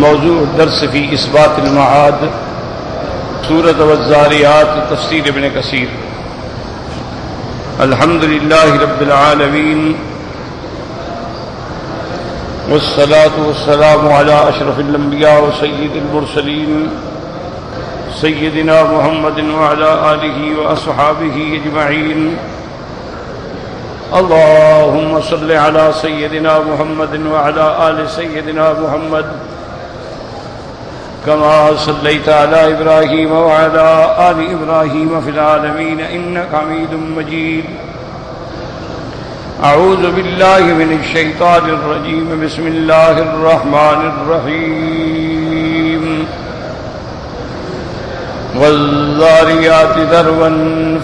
موضوع الدرس في إثبات المعاد سورة والذاريات تفسير ابن كثير. الحمد لله رب العالمين والصلاة والسلام على أشرف الأنبياء وسيد المرسلين سيدنا محمد وعلى آله وأصحابه أجمعين. اللهم صل على سيدنا محمد وعلى آل سيدنا محمد كما صليت على إبراهيم وعلى آل إبراهيم في العالمين إنك حميد مجيد. أعوذ بالله من الشيطان الرجيم. بسم الله الرحمن الرحيم. والذاريات ذروا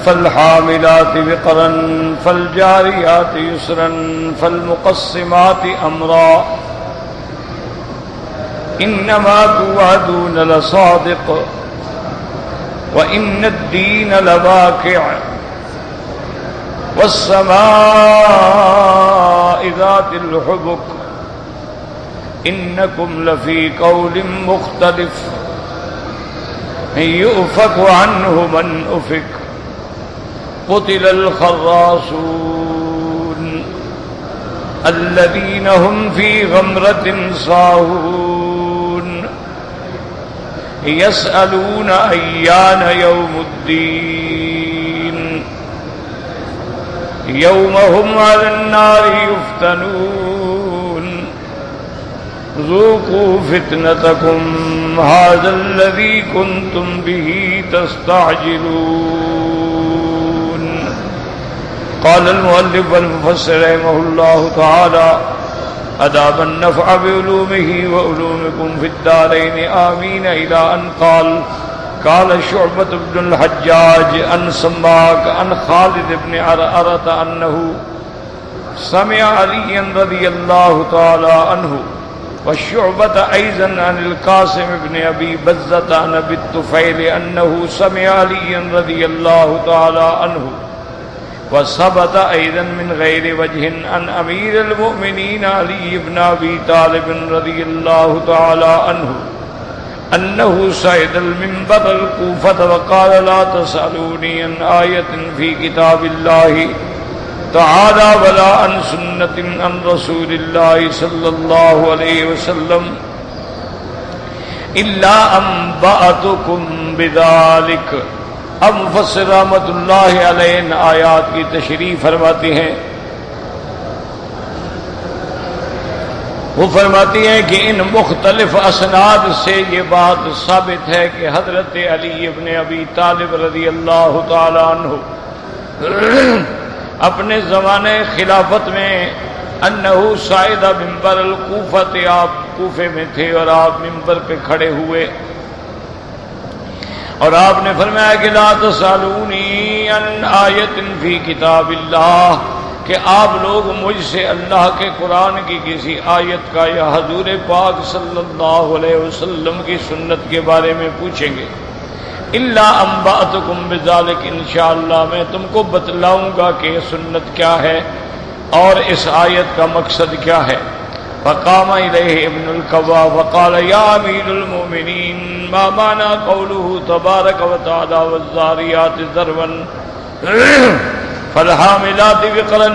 فالحاملات وقرا فالجاريات يسرا فالمقسمات أمرا إنما توعدون لصادق وإن الدين لواقع والسماء ذات الحبك إنكم لفي قول مختلف يؤفك عنه من أفك قتل الخراصون الذين هم في غمرة ساهون يسألون أيان يوم الدين يوم هم على النار يفتنون ذوقوا فتنتكم هذا الذي كنتم به تستعجلون. قال المؤلف والمفسر رحمه الله تعالى أدام النفع بعلومه وعلومكم في الدارين آمين إلى أن قال شعبة بن الحجاج عن سماك عن خالد بن عرعرة أنه سمع عليا رضي الله تعالى عنه والشعبة أيضا عن القاسم بن أبي بزة عن أبي الطفيل أنه سمع عليا رضي الله تعالى عنه وثبت أيضا من غير وجه عن أمير المؤمنين علي بن أبي طالب رضي الله تعالى عنه أنه صعد المنبر الكوفة وقال لا تسألوني عن آية في كتاب الله تعالى ولا عن سنة عن رسول الله صلى الله عليه وسلم إلا أنبأتكم بذلك. اب مفسر رحمۃ اللہ علیہ ان آیات کی تشریح فرماتے ہیں. وہ فرماتی ہیں کہ ان مختلف اسناد سے یہ بات ثابت ہے کہ حضرت علی ابن ابی طالب رضی اللہ تعالی عنہ اپنے زمانے خلافت میں انہ صعد منبر الکوفہ، آپ کوفے میں تھے اور آپ منبر پہ کھڑے ہوئے اور آپ نے فرمایا کہ لا تسألونی عن آیت فی کتاب اللہ، کہ آپ لوگ مجھ سے اللہ کے قرآن کی کسی آیت کا یا حضور پاک صلی اللہ علیہ وسلم کی سنت کے بارے میں پوچھیں گے. الا انبأتکم بذلک، انشاءاللہ میں تم کو بتلاؤں گا کہ یہ سنت کیا ہے اور اس آیت کا مقصد کیا ہے. فقام الیہ ابن القوا وقال یا امیر المؤمنین ما معنی قوله تبارک وتعالی والذاریات ذروا فالحاملات وقرا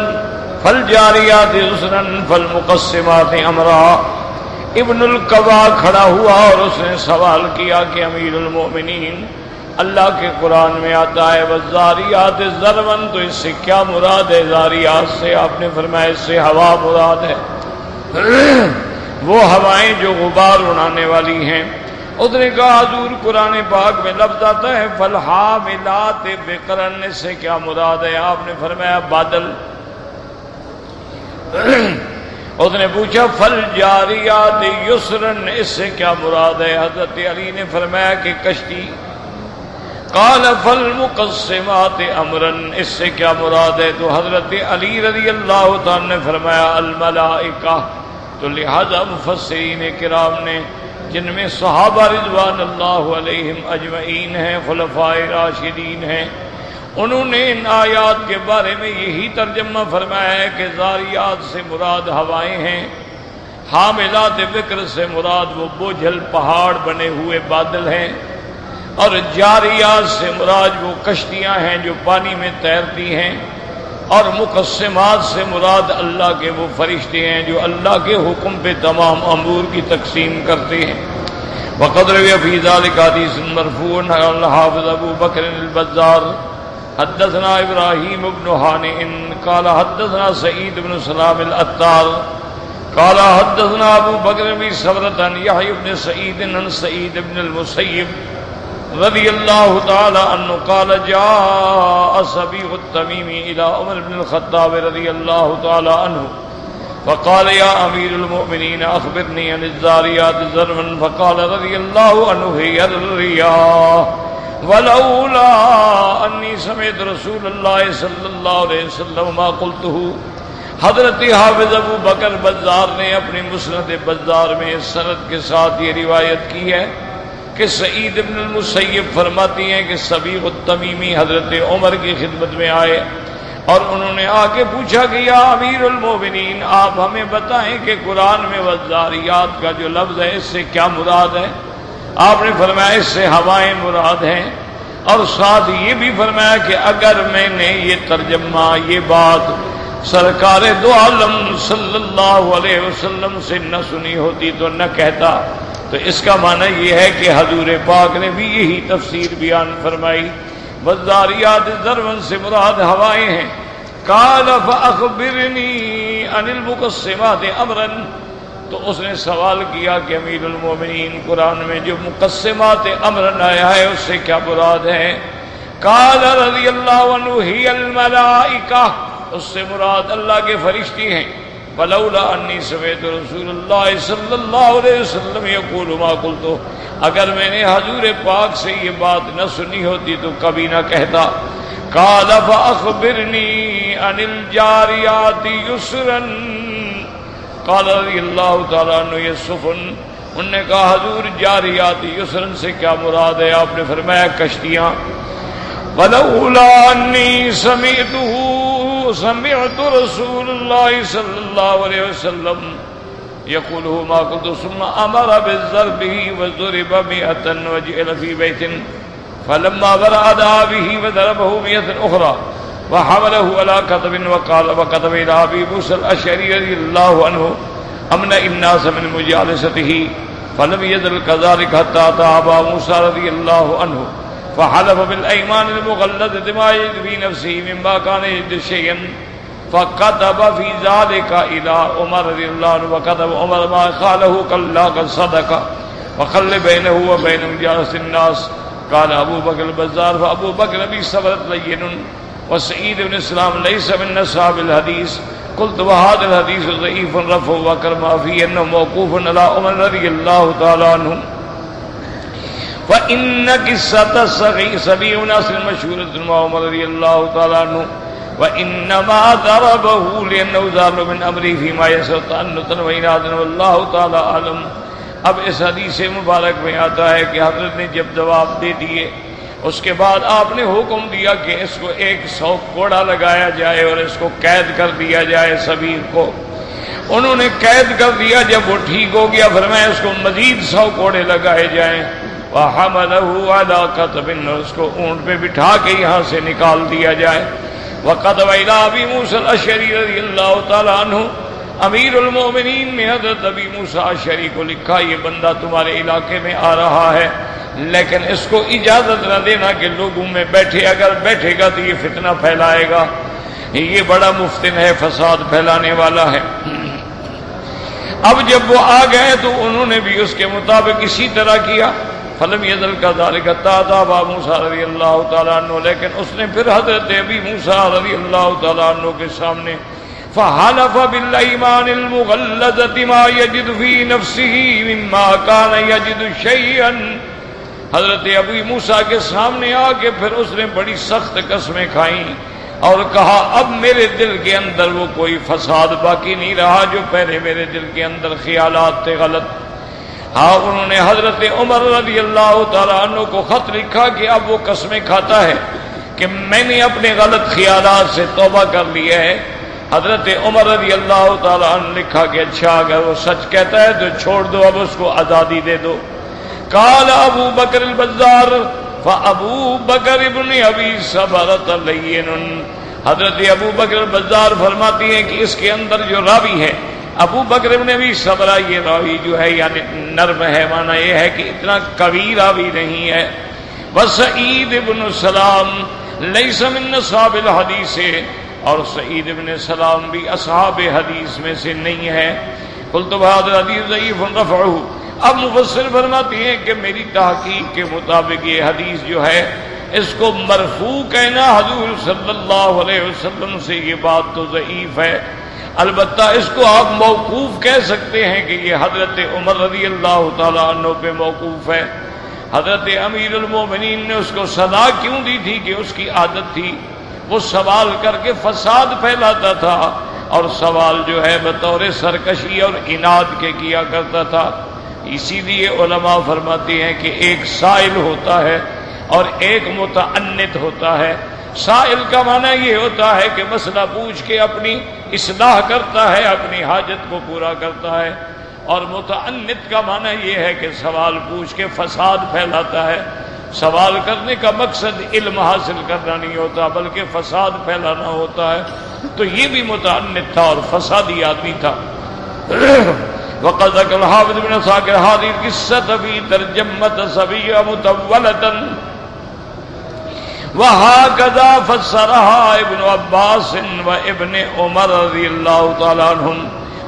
فالجاریات یسرا فالمقسمات امرا. ابن القوا کھڑا ہوا اور اس نے سوال کیا کہ امیر المؤمنین، اللہ کے قرآن میں آتا ہے والذاریات ذروا، تو اس سے کیا مراد ہے؟ ذاریات سے آپ نے فرمایا اس سے ہوا مراد ہے، وہ ہوائیں جو غبار اڑانے والی ہیں. اس نے کہا حضور قرآن پاک میں لفظ آتا ہے فالحاملات وقرا، اس سے کیا مراد ہے؟ آپ نے فرمایا بادل. اس نے پوچھا فالجاریات یسرا، اس سے کیا مراد ہے؟ حضرت علی نے فرمایا کہ کشتی. قال فالمقسمات امرا، اس سے کیا مراد ہے؟ تو حضرت علی رضی اللہ تعالی نے فرمایا الملائکہ. تو لہذا مفسرین کرام نے، جن میں صحابہ رضوان اللہ علیہم اجمعین ہیں، خلفائے راشدین ہیں، انہوں نے ان آیات کے بارے میں یہی ترجمہ فرمایا ہے کہ ذاریات سے مراد ہوائیں ہیں، حاملات وقر سے مراد وہ بوجھل پہاڑ بنے ہوئے بادل ہیں، اور جاریات سے مراد وہ کشتیاں ہیں جو پانی میں تیرتی ہیں، اور مقسمات سے مراد اللہ کے وہ فرشتے ہیں جو اللہ کے حکم پہ تمام امور کی تقسیم کرتے ہیں۔ وقد روی فی ذلک حدیث مرفوع عن الحافظ ابو بکر البزار حدثنا ابراہیم بن ہانئ قال حدثنا سعید بن سلام العطار قال حدثنا ابو بکر بن صبرۃ عن یحیی بن سعید عن سعید بن المسیب رضی اللہ تعالی عنہ قال جاء صبیغ التمیمی الى عمر بن الخطاب رضی اللہ تعالی عنہ فقال یا امیر المؤمنین اخبرنی عن الزاریات ذروا فقال رضی اللہ عنہ ہی الریاح ولولا انی سمعت رسول اللہ صلی اللہ علیہ وسلم ما قلته۔ حضرت حافظ ابو بکر بزار نے اپنی مسند بزار میں اس سند کے ساتھ یہ روایت کی ہے کہ سعید بن المسیب فرماتی ہیں کہ صبیغ التمیمی حضرت عمر کی خدمت میں آئے اور انہوں نے آ کے پوچھا کہ یا امیر المومنین آپ ہمیں بتائیں کہ قرآن میں والذاریات کا جو لفظ ہے اس سے کیا مراد ہے؟ آپ نے فرمایا اس سے ہوائیں مراد ہیں، اور ساتھ یہ بھی فرمایا کہ اگر میں نے یہ ترجمہ یہ بات سرکار دو عالم صلی اللہ علیہ وسلم سے نہ سنی ہوتی تو نہ کہتا۔ تو اس کا معنی یہ ہے کہ حضور پاک نے بھی یہی تفسیر بیان فرمائی۔ والذاریات ذروا سے مراد ہوائیں ہیں۔ قال فاخبرنی عن المقسمات امرا، تو اس نے سوال کیا کہ امیر المومنین قرآن میں جو مقسمات امرا آیا ہے اس سے کیا مراد ہے؟ قال رضی اللہ عنہ ہی الملائکہ، اس سے مراد اللہ کے فرشتے ہیں۔ ولولا انی سمعت رسول اللہ صلی اللہ علیہ وسلم یقول ما قلت، اگر میں نے حضور پاک سے یہ بات نہ سنی ہوتی تو کبھی نہ کہتا۔ قال فاخبرنی عن الجاریات یسرا، قال رضی اللہ تعالیٰ عنہ یہ سفن، انہوں نے کہا حضور جاریات یسرا سے کیا مراد ہے؟ آپ نے فرمایا کشتیاں۔ ولولا انی سمعت رسول اللہ صلی اللہ علیہ وسلم یقولہ ما قلت ثم امر بالضرب وضرب 100 وجعل في بيت فلما برأ دعا به وضربه 100 اخرى وحمله على كتب وقال وكتب الى ابي موسى الاشعري رضي الله عنه امنع الناس من مجالسته فلم يزل كذلك حتى اتى ابا موسى رضي الله عنه فحلف بالأيمان المغلظة ما يجد في نفسه مما كان يجد شيئا فكتب في ذلك إلى عمر رضي الله عنه وكتب عمر ما قاله كلا قد صدق وخل بينه وبين مجالس الناس۔ قال أبو بكر البزار فأبو بكر أبي صبرت لين وسعيد بن السلام ليس من أصحاب الحديث، قلت وهذا الحديث ضعيف رفع وكرما فيه أنه موقوف على عمر رضي الله تعالى عنه۔ وَإِنَّ قِصَّةَ سَبِيعُ نَاصٍ مَشْهُورَةٌ وَعُمَرَ رضي الله تعالى عنه وَإِنَّمَا ضَرَبَهُ لِأَنَّهُ ظَهَرَ مِنْ أَمْرِهِ فِيمَا يَسْرُ تَأَنُّثًا وَإِنَادًا وَاللَّهُ تعالى أعلم۔ اب اس حدیث مبارک میں آتا ہے کہ حضرت نے جب جواب دے دیے اس کے بعد آپ نے حکم دیا کہ اس کو 100 کوڑا لگایا جائے اور اس کو قید کر دیا جائے سبیل کو۔ انہوں نے قید کر دیا، جب وہ ٹھیک ہو گیا فرمایا اس کو مزید 100 کوڑے لگائے جائیں۔ وَحَمَلَهُ عَلَى كَتَبٍ، اس کو اونٹ پہ بٹھا کے یہاں سے نکال دیا جائے۔ وَقَدْ وَإِلَىٰ أَبِي مُوسَى الْأَشْعَرِيِّ رضی اللہ تعالیٰ عنہ، امیر المومنین نے حضرت ابی موسیٰ اشعری کو لکھا یہ بندہ تمہارے علاقے میں آ رہا ہے، لیکن اس کو اجازت نہ دینا کہ لوگوں میں بیٹھے، اگر بیٹھے گا تو یہ فتنہ پھیلائے گا، یہ بڑا مفتن ہے، فساد پھیلانے والا ہے۔ اب جب وہ آ گئے تو انہوں نے بھی اس کے مطابق اسی طرح کیا۔ فلم یزل کذالک حتی اتی ابا موسیٰ رضی اللہ تعالیٰ عنہ، لیکن اس نے پھر حضرت ابی موسیٰ رضی اللہ تعالیٰ عنہ کے سامنے فحلف بالایمان المغلظۃ ما یجد فی نفسہ مما کان یجد شیئا، حضرت ابی موسیٰ کے سامنے آ کے پھر اس نے بڑی سخت قسمیں کھائیں اور کہا اب میرے دل کے اندر وہ کوئی فساد باقی نہیں رہا جو پہلے میرے دل کے اندر خیالات تھے غلط۔ ہاں انہوں نے حضرت عمر رضی اللہ تعالیٰ عنہ کو خط لکھا کہ اب وہ قسمیں کھاتا ہے کہ میں نے اپنے غلط خیالات سے توبہ کر لیا ہے، حضرت عمر رضی اللہ تعالیٰ عنہ لکھا کہ اچھا اگر وہ سچ کہتا ہے تو چھوڑ دو، اب اس کو آزادی دے دو۔ قال ابو بکر البزار فابو بکر ابن ابی صبرۃ لین، حضرت ابو بکر البزار فرماتی ہیں کہ اس کے اندر جو راوی ہے ابو بکر ابن ابی صبرہ، یہ راوی جو ہے یعنی نرم ہے، معنی یہ ہے کہ اتنا قوی راوی نہیں ہے۔ وسعید ابن سلام لیس من اصحاب الحدیث، اور سعید ابن سلام بھی اصحاب حدیث میں سے نہیں ہے۔ قلت بهذا الحديث ضعيف رفعه، اب مفسر فرماتی ہیں کہ میری تحقیق کے مطابق یہ حدیث جو ہے اس کو مرفوع کہنا حضور صلی اللہ علیہ وسلم سے یہ بات تو ضعیف ہے، البتہ اس کو آپ موقوف کہہ سکتے ہیں کہ یہ حضرت عمر رضی اللہ تعالیٰ عنہ پہ موقوف ہے۔ حضرت امیر المومنین نے اس کو سزا کیوں دی تھی کہ اس کی عادت تھی وہ سوال کر کے فساد پھیلاتا تھا، اور سوال جو ہے بطور سرکشی اور اناد کے کیا کرتا تھا۔ اسی لیے علماء فرماتے ہیں کہ ایک سائل ہوتا ہے اور ایک متعنت ہوتا ہے۔ سائل کا معنی یہ ہوتا ہے کہ مسئلہ پوچھ کے اپنی اصلاح کرتا ہے، اپنی حاجت کو پورا کرتا ہے، اور متعنت کا معنی یہ ہے کہ سوال پوچھ کے فساد پھیلاتا ہے۔ سوال کرنے کا مقصد علم حاصل کرنا نہیں ہوتا بلکہ فساد پھیلانا ہوتا ہے، تو یہ بھی متعنت تھا اور فسادی آدمی تھا۔ وقد ذكر الحافظ بن عساكر هذه القصة في ترجمة صبية مطولة وهكذا فسرها ابن عباس وابن عمر رضي الله تعالى عنهم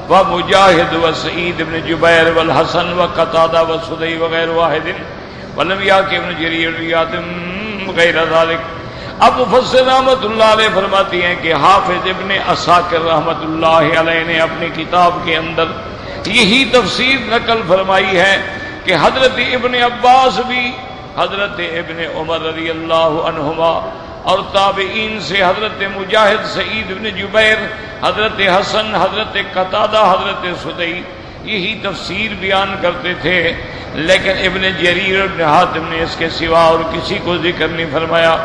ومجاهد وسعيد بن جبير والحسن وقتادة وسدي وغير واحد ولم يحكي ابن جرير غير ذلك۔ اب مفسر رحمۃ اللہ علیہ فرماتی ہیں کہ حافظ ابن عساکر رحمۃ اللہ علیہ نے اپنی کتاب کے اندر یہی تفسیر نقل فرمائی ہے کہ حضرت ابن عباس بھی حضرت ابن عمر رضی اللہ عنہما اور تابعین سے حضرت مجاہد سعید بن جبیر، حضرت حسن، حضرت قتادہ، حضرت سدی یہی تفسیر بیان کرتے تھے، لیکن ابن جریر ابن حاتم نے اس کے سوا اور کسی کو ذکر نہیں فرمایا۔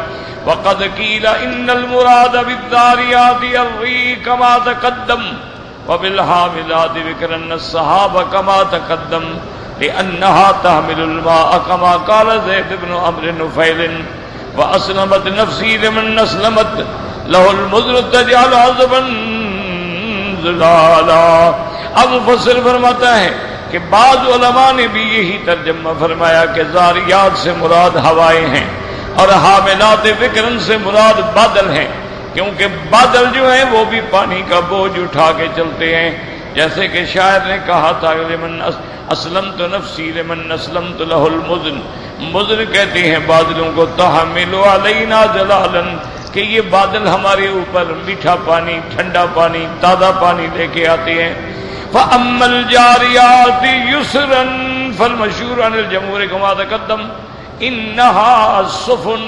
وقد قیل ان المراد بالذاریات الری کما تقدم وبالحاملات ذکرن الصحابہ کما تقدم لأنها تحمل الماء كما قال زید بن عمرو نفیل واسلمت نفسی لمن اسلمت له المزر تجعل عذبا زلالا۔ اب مفسر فرماتا ہے کہ بعض علماء نے بھی یہی ترجمہ فرمایا کہ زاریات سے مراد ہوائیں ہیں اور حاملات وکرن سے مراد بادل ہیں، کیونکہ بادل جو ہیں وہ بھی پانی کا بوجھ اٹھا کے چلتے ہیں، جیسے کہ شاعر نے کہا تھا لمن اسلمت نفسی لمن اسلمت له المزن، مزن کہتے ہیں بادلوں کو، تحمل علینا جلالا، کہ یہ بادل ہمارے اوپر میٹھا پانی، ٹھنڈا پانی، تازہ پانی لے کے آتے ہیں۔ فَأَمَّا الْجَارِيَاتِ يُسْرًا فَالْمَشْهُورُ عَنِ الْجَمْهُورِ كَمَا تَقَدَّمَ إِنَّهَا السُّفُنُ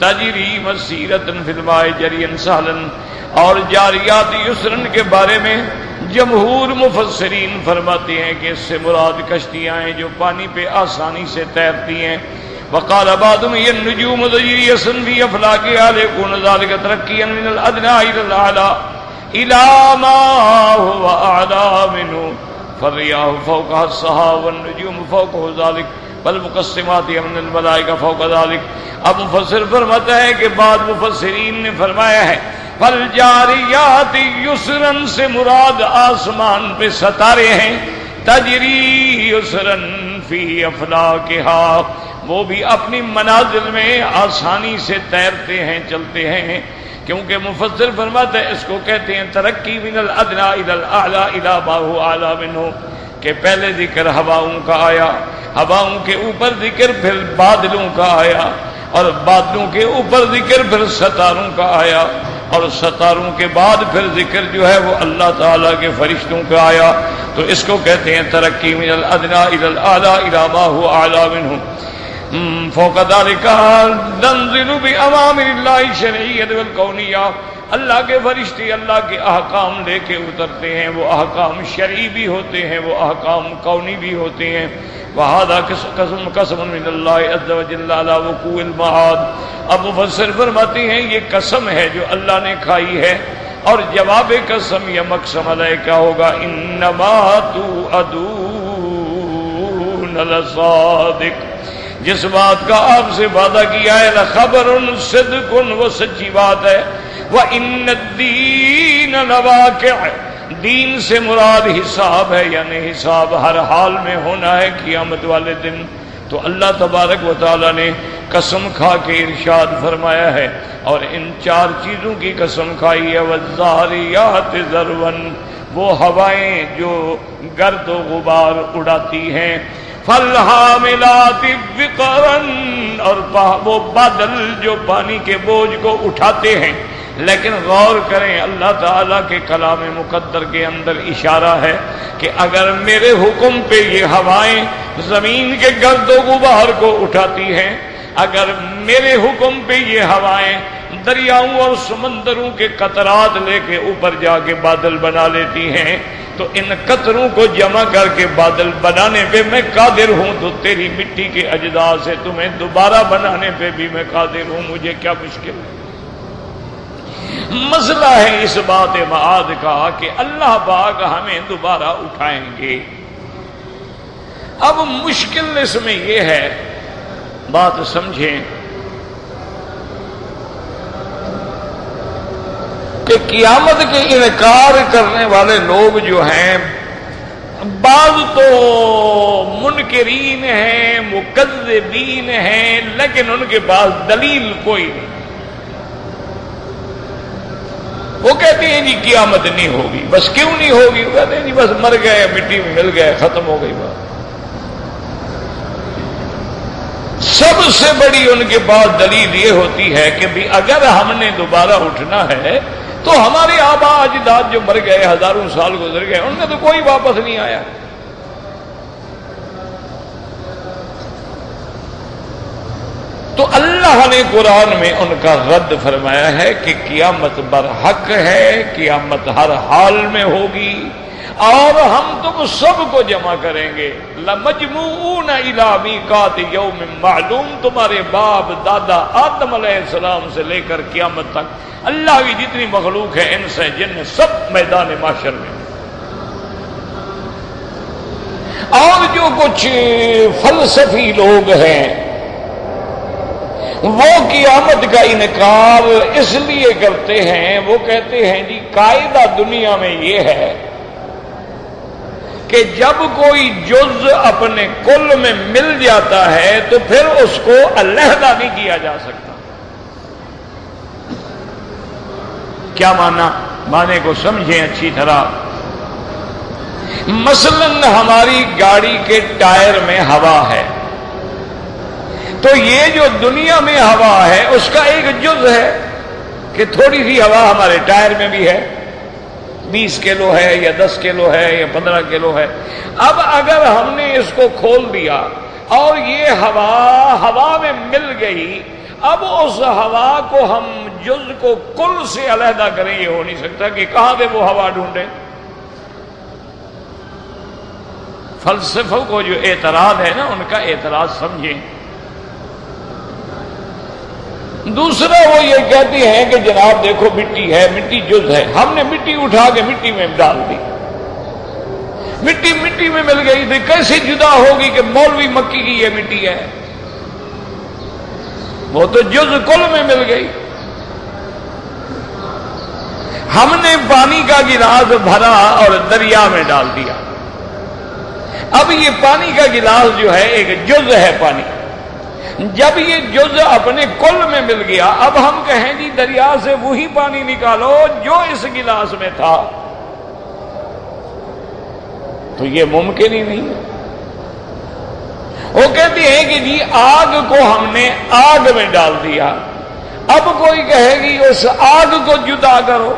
تَجْرِي مَسِيرَةً فِي الْمَاءِ جَرْيًا سَهْلًا، اور جاریات یسرن کے بارے میں جمہور مفسرین فرماتے ہیں کہ اس سے مراد کشتیاں ہیں جو پانی پہ آسانی سے تیرتی ہیں۔ وقال بعضهم هي النجوم تجري في أفلاكها ليكون ذلك ترقيا من الأدنى إلى الأعلى إلى ما هو أعلى منه، فالرياح فوقها السحاب والنجوم فوقه ذلك والمقسمات من الملائكة فوق ذلك۔ اب مفسر فرماتا ہے کہ بعض مفسرین نے فرمایا ہے فالجاریات یسرن سے مراد آسمان پہ ستارے ہیں، تجری یسرن فی افلاکہا، وہ بھی اپنی منازل میں آسانی سے تیرتے ہیں، چلتے ہیں، کیونکہ مفسر فرماتا ہے اس کو کہتے ہیں ترقی من الادنی الی الاعلی الی ما هو اعلی منہ، کہ پہلے ذکر ہواؤں کا آیا، ہواؤں کے اوپر ذکر پھر بادلوں کا آیا، اور بادلوں کے اوپر ذکر پھر ستاروں کا آیا، اور ستاروں کے بعد پھر ذکر جو ہے وہ اللہ تعالیٰ کے فرشتوں کا آیا، تو اس کو کہتے ہیں ترقی من الادنی الی الاعلی الی ما هو اعلی منہ۔ فوق ذلك ننزل بأوامر الله الشرعية والكونية، اللہ کے فرشتے اللہ کے احکام لے کے اترتے ہیں، وہ احکام شرعی بھی ہوتے ہیں، وہ احکام کونی بھی ہوتے ہیں۔ وہذا قسم من اللہ عز وجل علی وقوع المعاد۔ اب مفسر فرماتے ہیں یہ قسم ہے جو اللہ نے کھائی ہے اور جواب قسم یا مقسم علیہ کیا ہوگا؟ انما توعدون لصادق، جس بات کا آپ سے وعدہ کیا ہے لخبر صدق، وہ سچی بات ہے، وان الدین لواقع، دین سے مراد حساب ہے، یعنی حساب ہر حال میں ہونا ہے قیامت والے دن۔ تو اللہ تبارک و تعالی نے قسم کھا کے ارشاد فرمایا ہے، اور ان چار چیزوں کی قسم کھائی ہے، والذاریات ذروا، وہ ہوائیں جو گرد و غبار اڑاتی ہیں، فالحاملات وقرا، اور وہ بادل جو پانی کے بوجھ کو اٹھاتے ہیں۔ لیکن غور کریں، اللہ تعالیٰ کے کلام مقدر کے اندر اشارہ ہے کہ اگر میرے حکم پہ یہ ہوائیں زمین کے گرد و غبار کو اٹھاتی ہیں، اگر میرے حکم پہ یہ ہوائیں دریاؤں اور سمندروں کے قطرات لے کے اوپر جا کے بادل بنا لیتی ہیں، تو ان قطروں کو جمع کر کے بادل بنانے پہ میں قادر ہوں، تو تیری مٹی کے اجزاء سے تمہیں دوبارہ بنانے پہ بھی میں قادر ہوں، مجھے کیا مشکل ہے؟ مسئلہ ہے اس بات معاد کا کہ اللہ پاک ہمیں دوبارہ اٹھائیں گے۔ اب مشکل اس میں یہ ہے، بات سمجھیں کہ قیامت کے انکار کرنے والے لوگ جو ہیں، بعض تو منکرین ہیں، مکذبین ہیں، لیکن ان کے پاس دلیل کوئی نہیں۔ وہ کہتے ہیں جی قیامت نہیں ہوگی، بس کیوں نہیں ہوگی؟ وہ کہتے ہیں جی بس مر گئے، مٹی میں مل گئے، ختم ہو گئی بات۔ سب سے بڑی ان کے پاس دلیل یہ ہوتی ہے کہ بھی اگر ہم نے دوبارہ اٹھنا ہے تو ہمارے آبا اجداد جو مر گئے، ہزاروں سال گزر گئے، ان میں تو کوئی واپس نہیں آیا۔ تو اللہ نے قرآن میں ان کا رد فرمایا ہے کہ قیامت برحق ہے، قیامت ہر حال میں ہوگی، اور ہم تم سب کو جمع کریں گے۔ لَمَجْمُوعُونَ إِلَىٰ مِيقَاتِ يَوْمٍ مَّعْلُومٍ، تمہارے باپ دادا آدم علیہ السلام سے لے کر قیامت تک اللہ کی جتنی مخلوق ہے، ان سے جن سب میدان محشر میں۔ اور جو کچھ فلسفی لوگ ہیں وہ قیامت کا انکار اس لیے کرتے ہیں، وہ کہتے ہیں جی قاعدہ دنیا میں یہ ہے کہ جب کوئی جز اپنے کل میں مل جاتا ہے تو پھر اس کو علیحدہ نہیں کیا جا سکتا۔ کیا معنی کو سمجھیں اچھی طرح۔ مثلا ہماری گاڑی کے ٹائر میں ہوا ہے، تو یہ جو دنیا میں ہوا ہے اس کا ایک جز ہے کہ تھوڑی سی ہوا ہمارے ٹائر میں بھی ہے، 20 کلو ہے یا 10 کلو ہے یا 15 کلو ہے۔ اب اگر ہم نے اس کو کھول دیا اور یہ ہوا میں مل گئی، اب اس ہوا کو ہم جز کو کل سے علیحدہ کریں، یہ ہو نہیں سکتا کہ کہاں سے وہ ہوا ڈھونڈیں۔ فلسفوں کو جو اعتراض ہے نا، ان کا اعتراض سمجھیں۔ دوسرا وہ یہ کہتی ہیں کہ جناب دیکھو مٹی ہے، مٹی جز ہے، ہم نے مٹی اٹھا کے مٹی میں ڈال دی، مٹی میں مل گئی تھی، کیسے جدا ہوگی کہ مولوی مکی کی یہ مٹی ہے؟ وہ تو جز کل میں مل گئی۔ ہم نے پانی کا گلاس بھرا اور دریا میں ڈال دیا، اب یہ پانی کا گلاس جو ہے ایک جز ہے پانی، جب یہ جز اپنے کل میں مل گیا، اب ہم کہیں جی دریا سے وہی پانی نکالو جو اس گلاس میں تھا، تو یہ ممکن ہی نہیں ہے۔ وہ کہتے ہیں کہ جی آگ کو ہم نے آگ میں ڈال دیا، اب کوئی کہے گی اس آگ کو جدا کرو،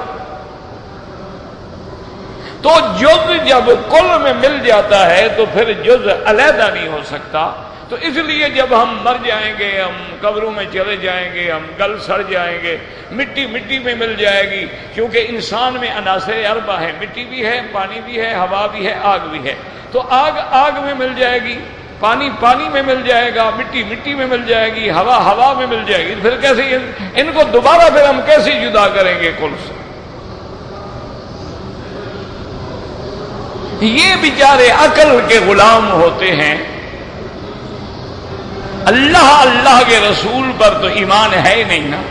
تو جز جب کل میں مل جاتا ہے تو پھر جز علیحدہ نہیں ہو سکتا۔ تو اس لیے جب ہم مر جائیں گے، ہم قبروں میں چلے جائیں گے، ہم گل سڑ جائیں گے، مٹی میں مل جائے گی، کیونکہ انسان میں عناصر اربع ہے، مٹی بھی ہے، پانی بھی ہے، ہوا بھی ہے، آگ بھی ہے۔ تو آگ میں مل جائے گی، پانی میں مل جائے گا، مٹی میں مل جائے گی، ہوا میں مل جائے گی، پھر کیسے ان کو دوبارہ پھر ہم کیسے جدا کریں گے کل سے؟ یہ بیچارے عقل کے غلام ہوتے ہیں، اللہ کے رسول پر تو ایمان ہے ہی نہیں نا۔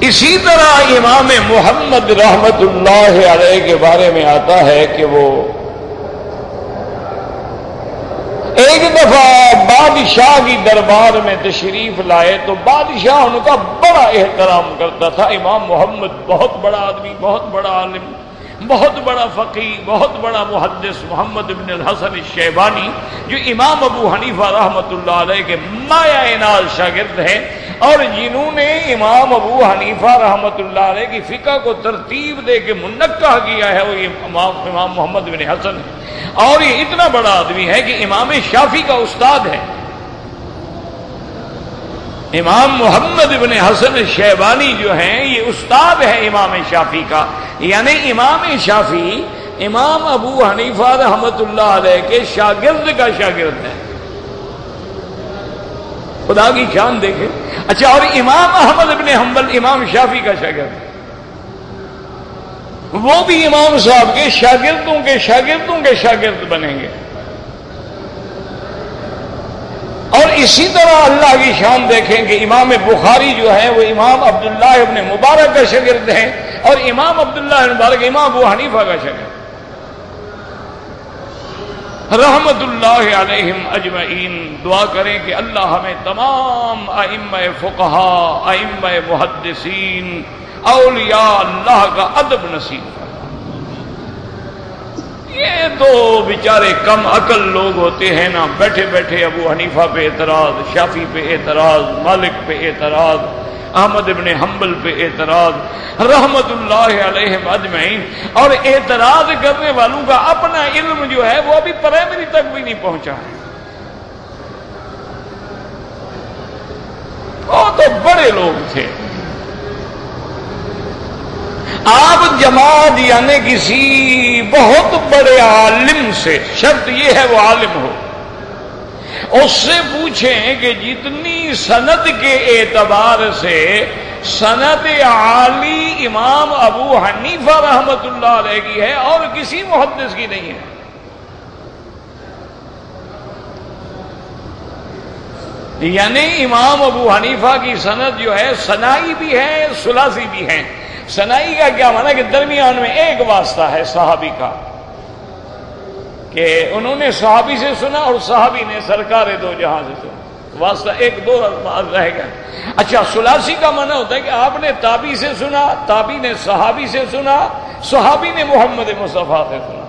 اسی طرح امام محمد رحمت اللہ علیہ کے بارے میں آتا ہے کہ وہ ایک دفعہ بادشاہ کی دربار میں تشریف لائے تو بادشاہ ان کا بڑا احترام کرتا تھا۔ امام محمد بہت بڑا آدمی، بہت بڑا عالم، بہت بڑا فقیہ، بہت بڑا محدث محمد بن الحسن الشیبانی، جو امام ابو حنیفہ رحمت اللہ علیہ کے مایہ ناز شاگرد ہیں، اور جنہوں نے امام ابو حنیفہ رحمت اللہ علیہ کی فقہ کو ترتیب دے کے منقح کیا ہے، وہ امام محمد بن حسن ہے۔ اور یہ اتنا بڑا آدمی ہے کہ امام شافعی کا استاد ہے۔ امام محمد بن حسن الشیبانی جو ہیں یہ استاد ہے امام شافعی کا، یعنی امام شافعی امام ابو حنیفہ رحمت اللہ علیہ کے شاگرد کا شاگرد ہے۔ خدا کی شان دیکھیں۔ اچھا، اور امام احمد بن حنبل امام شافعی کا شاگرد ہے، وہ بھی امام صاحب کے شاگردوں کے شاگردوں کے شاگرد بنیں گے۔ اور اسی طرح اللہ کی شان دیکھیں کہ امام بخاری جو ہے وہ امام عبداللہ ابن مبارک کا شاگرد ہیں، اور امام عبداللہ ابن مبارک امام ابو حنیفہ کا شاگرد، رحمت اللہ علیہم اجمعین۔ دعا کریں کہ اللہ ہمیں تمام ائمہ فقہا، ائمہ محدثین، اولیاء اللہ کا ادب نصیب فرمائے۔ یہ تو بیچارے کم عقل لوگ ہوتے ہیں نا، بیٹھے بیٹھے ابو حنیفہ پہ اعتراض، شافعی پہ اعتراض، مالک پہ اعتراض، احمد بن حنبل پہ اعتراض، رحمت اللہ علیہم اجمعین۔ اور اعتراض کرنے والوں کا اپنا علم جو ہے وہ ابھی پرائمری تک بھی نہیں پہنچا ہے، وہ تو بڑے لوگ تھے۔ آپ جماعت یعنی کسی بہت بڑے عالم سے، شرط یہ ہے وہ عالم ہو، اس سے پوچھیں کہ جتنی سند کے اعتبار سے سند عالی امام ابو حنیفہ رحمت اللہ علیہ کی ہے اور کسی محدث کی نہیں ہے۔ یعنی امام ابو حنیفہ کی سند جو ہے ثنائی بھی ہے، ثلاثی بھی ہے۔ ثنائی کا کیا معنی کہ درمیان میں ایک واسطہ ہے صحابی کا، کہ انہوں نے صحابی سے سنا اور صحابی نے سرکار دو جہاں سے سنا، واسطہ ایک دو الفاظ رہ گئے۔ اچھا، ثلاثی کا معنی ہوتا ہے کہ آپ نے تابعی سے سنا، تابعی نے صحابی سے سنا، صحابی نے محمد مصطفیٰ سے سنا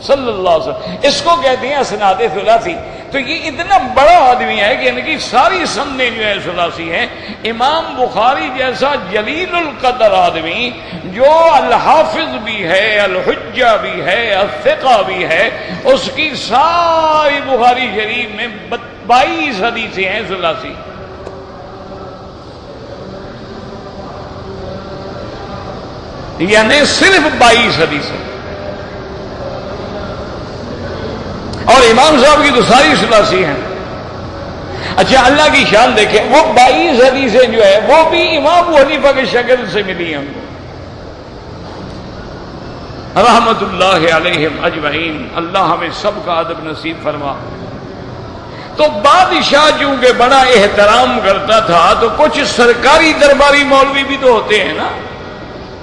صلی اللہ علیہ وسلم، اس کو کہتے ہیں اسناد ثلاثی۔ تو یہ اتنا بڑا آدمی ہے کہ ان کی ساری سندیں جو ہے ثلاثی ہیں۔ امام بخاری جیسا جلیل القدر آدمی جو الحافظ بھی ہے، الحجہ بھی ہے، الثقہ بھی ہے، اس کی ساری بخاری شریف میں 22 حدیثیں ہیں ثلاثی۔ یعنی صرف 22 حدیثیں، اور امام صاحب کی تو ساری ثلاثی ہیں۔ اچھا، اللہ کی شان دیکھیں، وہ 22 حدیثیں جو ہے وہ بھی امام ابو حنیفہ کے شاگرد سے ملی ہیں ہم کو، رحمت اللہ علیہم اجمعین۔ اللہ ہمیں سب کا ادب نصیب فرما۔ تو بادشاہ چونکہ بڑا احترام کرتا تھا تو کچھ سرکاری درباری مولوی بھی تو ہوتے ہیں نا،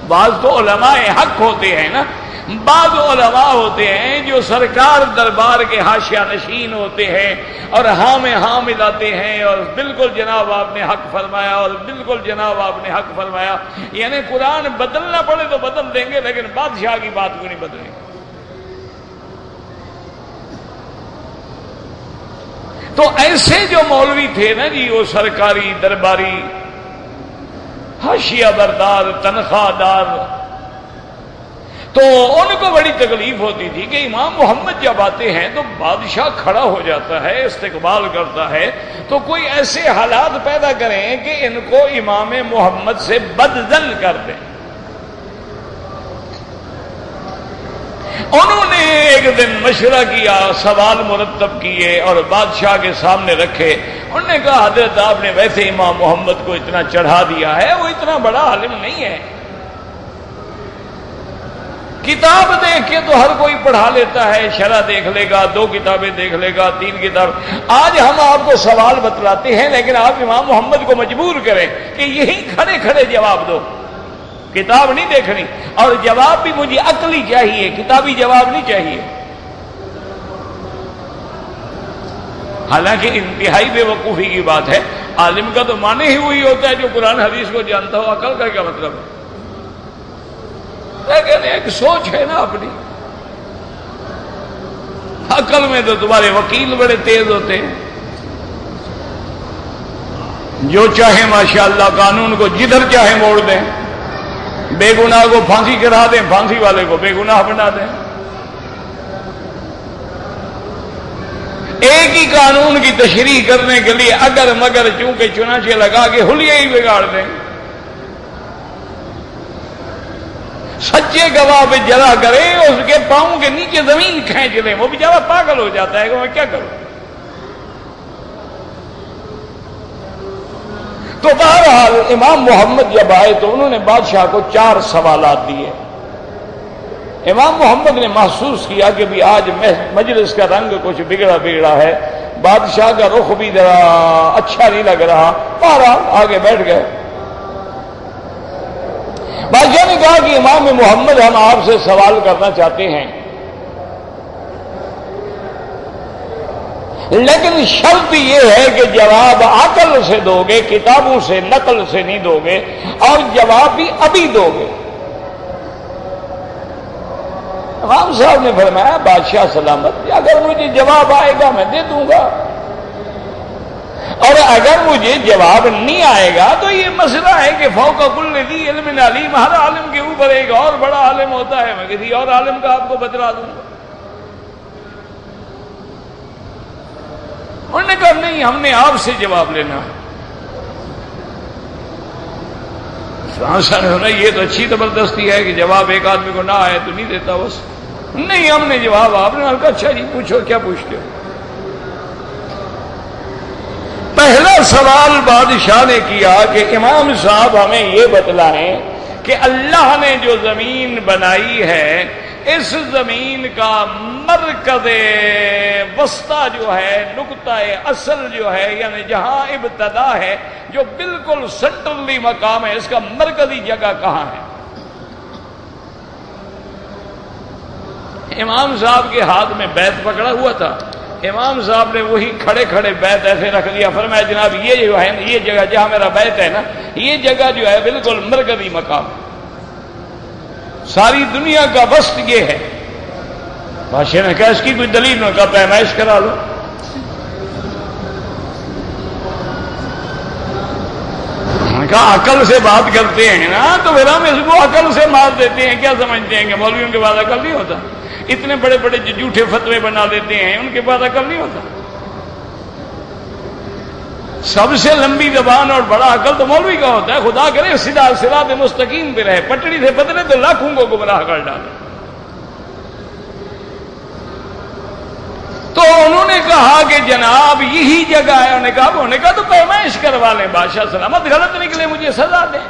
بعض تو علماء حق ہوتے ہیں نا، بعض علماء ہوتے ہیں جو سرکار دربار کے حاشیہ نشین ہوتے ہیں اور ہاں میں ہاں ملاتے ہیں، اور بالکل جناب آپ نے حق فرمایا، اور بالکل جناب آپ نے حق فرمایا، یعنی قرآن بدلنا پڑے تو بدل دیں گے لیکن بادشاہ کی بات کو نہیں بدلیں گے۔ تو ایسے جو مولوی تھے نا جی، وہ سرکاری درباری حاشیہ بردار تنخواہ دار، تو ان کو بڑی تکلیف ہوتی تھی کہ امام محمد جب آتے ہیں تو بادشاہ کھڑا ہو جاتا ہے، استقبال کرتا ہے، تو کوئی ایسے حالات پیدا کریں کہ ان کو امام محمد سے بدظن کر دیں۔ انہوں نے ایک دن مشورہ کیا، سوال مرتب کیے اور بادشاہ کے سامنے رکھے۔ انہوں نے کہا حضرت آپ نے ویسے امام محمد کو اتنا چڑھا دیا ہے، وہ اتنا بڑا عالم نہیں ہے، کتاب دیکھ کے تو ہر کوئی پڑھا لیتا ہے، شرح دیکھ لے گا، 2 کتابیں دیکھ لے گا، 3 کتاب۔ آج ہم آپ کو سوال بتلاتے ہیں، لیکن آپ امام محمد کو مجبور کریں کہ یہی کھڑے کھڑے جواب دو، کتاب نہیں دیکھنی، اور جواب بھی مجھے عقلی چاہیے، کتابی جواب نہیں چاہیے۔ حالانکہ انتہائی بے وقوفی کی بات ہے، عالم کا تو معنی ہی وہی ہوتا ہے جو قرآن حدیث کو جانتا ہو، عقل کا کیا مطلب ہے؟ لیکن ایک سوچ ہے نا اپنی، عقل میں تو تمہارے وکیل بڑے تیز ہوتے ہیں، جو چاہے ماشاءاللہ قانون کو جدھر چاہے موڑ دیں، بے گناہ کو پھانسی کرا دیں، پھانسی والے کو بے گناہ بنا دیں، ایک ہی قانون کی تشریح کرنے کے لیے اگر مگر چونکہ چنانچہ لگا کے حلیے ہی بگاڑ دیں، سچے گواہ پہ جرا کرے، اس کے پاؤں کے نیچے زمین کھینچ لیں، وہ بیچارہ پاگل ہو جاتا ہے کہ میں کیا کروں۔ تو بہرحال امام محمد جب آئے تو انہوں نے بادشاہ کو 4 سوالات دیے۔ امام محمد نے محسوس کیا کہ بھی آج مجلس کا رنگ کچھ بگڑا ہے، بادشاہ کا رخ بھی ذرا اچھا نہیں لگ رہا، بہرحال آگے بیٹھ گئے۔ بادشاہ نے کہا کہ امام محمد ہم آپ سے سوال کرنا چاہتے ہیں، لیکن شرط یہ ہے کہ جواب عقل سے دو گے، کتابوں سے نقل سے نہیں دو گے، اور جواب بھی ابھی دو گے۔ امام صاحب نے فرمایا بادشاہ سلامت، اگر مجھے جواب آئے گا میں دے دوں گا، اور اگر مجھے جواب نہیں آئے گا تو یہ مسئلہ ہے کہ فوق کل ذی علم علیم، ہر عالم کے اوپر ایک اور بڑا عالم ہوتا ہے، میں کسی اور عالم کا آپ کو بتلا دوں گا۔ انہوں نے کہا نہیں، ہم نے آپ سے جواب لینا۔ یہ تو اچھی زبردستی ہے کہ جواب ایک آدمی کو نہ آئے تو نہیں دیتا، بس نہیں ہم نے جواب، آپ نے کہا اچھا جی پوچھو، کیا پوچھتے ہو؟ پہلا سوال بادشاہ نے کیا کہ امام صاحب ہمیں یہ بتلائیں کہ اللہ نے جو زمین بنائی ہے، اس زمین کا مرکز وسطی جو ہے، نقطہ اصل جو ہے، یعنی جہاں ابتدا ہے، جو بالکل سنٹرلی مقام ہے، اس کا مرکزی جگہ کہاں ہے؟ امام صاحب کے ہاتھ میں بیت پکڑا ہوا تھا، امام صاحب نے وہی کھڑے کھڑے بیت ایسے رکھ دیا، فرمایا جناب یہ جو ہے یہ جگہ جہاں میرا بیت ہے نا، یہ جگہ جو ہے بالکل مرکزی مقام ہے، ساری دنیا کا وسط یہ ہے۔ بادشاہ نے کہا اس کی کوئی دلیل نہ، کہا پیمائش کرا لو۔ نے کہا عقل سے بات کرتے ہیں نا تو پھر ہم اس کو عقل سے مار دیتے ہیں، کیا سمجھتے ہیں کہ مولویوں کے بعد عقل نہیں ہوتا؟ اتنے بڑے بڑے جھوٹے فتوے بنا دیتے ہیں، ان کے بعد عقل نہیں ہوتا؟ سب سے لمبی زبان اور بڑا عقل تو مولوی کا ہوتا ہے، خدا کرے سیدھا صراط مستقیم پہ رہے، پٹڑی سے بدلے تو لاکھوں کو گمراہ کر ڈالے۔ تو انہوں نے کہا کہ جناب یہی جگہ ہے، انہوں نے کہا تو پیمائش کروا لیں، بادشاہ سلامت غلط نکلے مجھے سزا دیں۔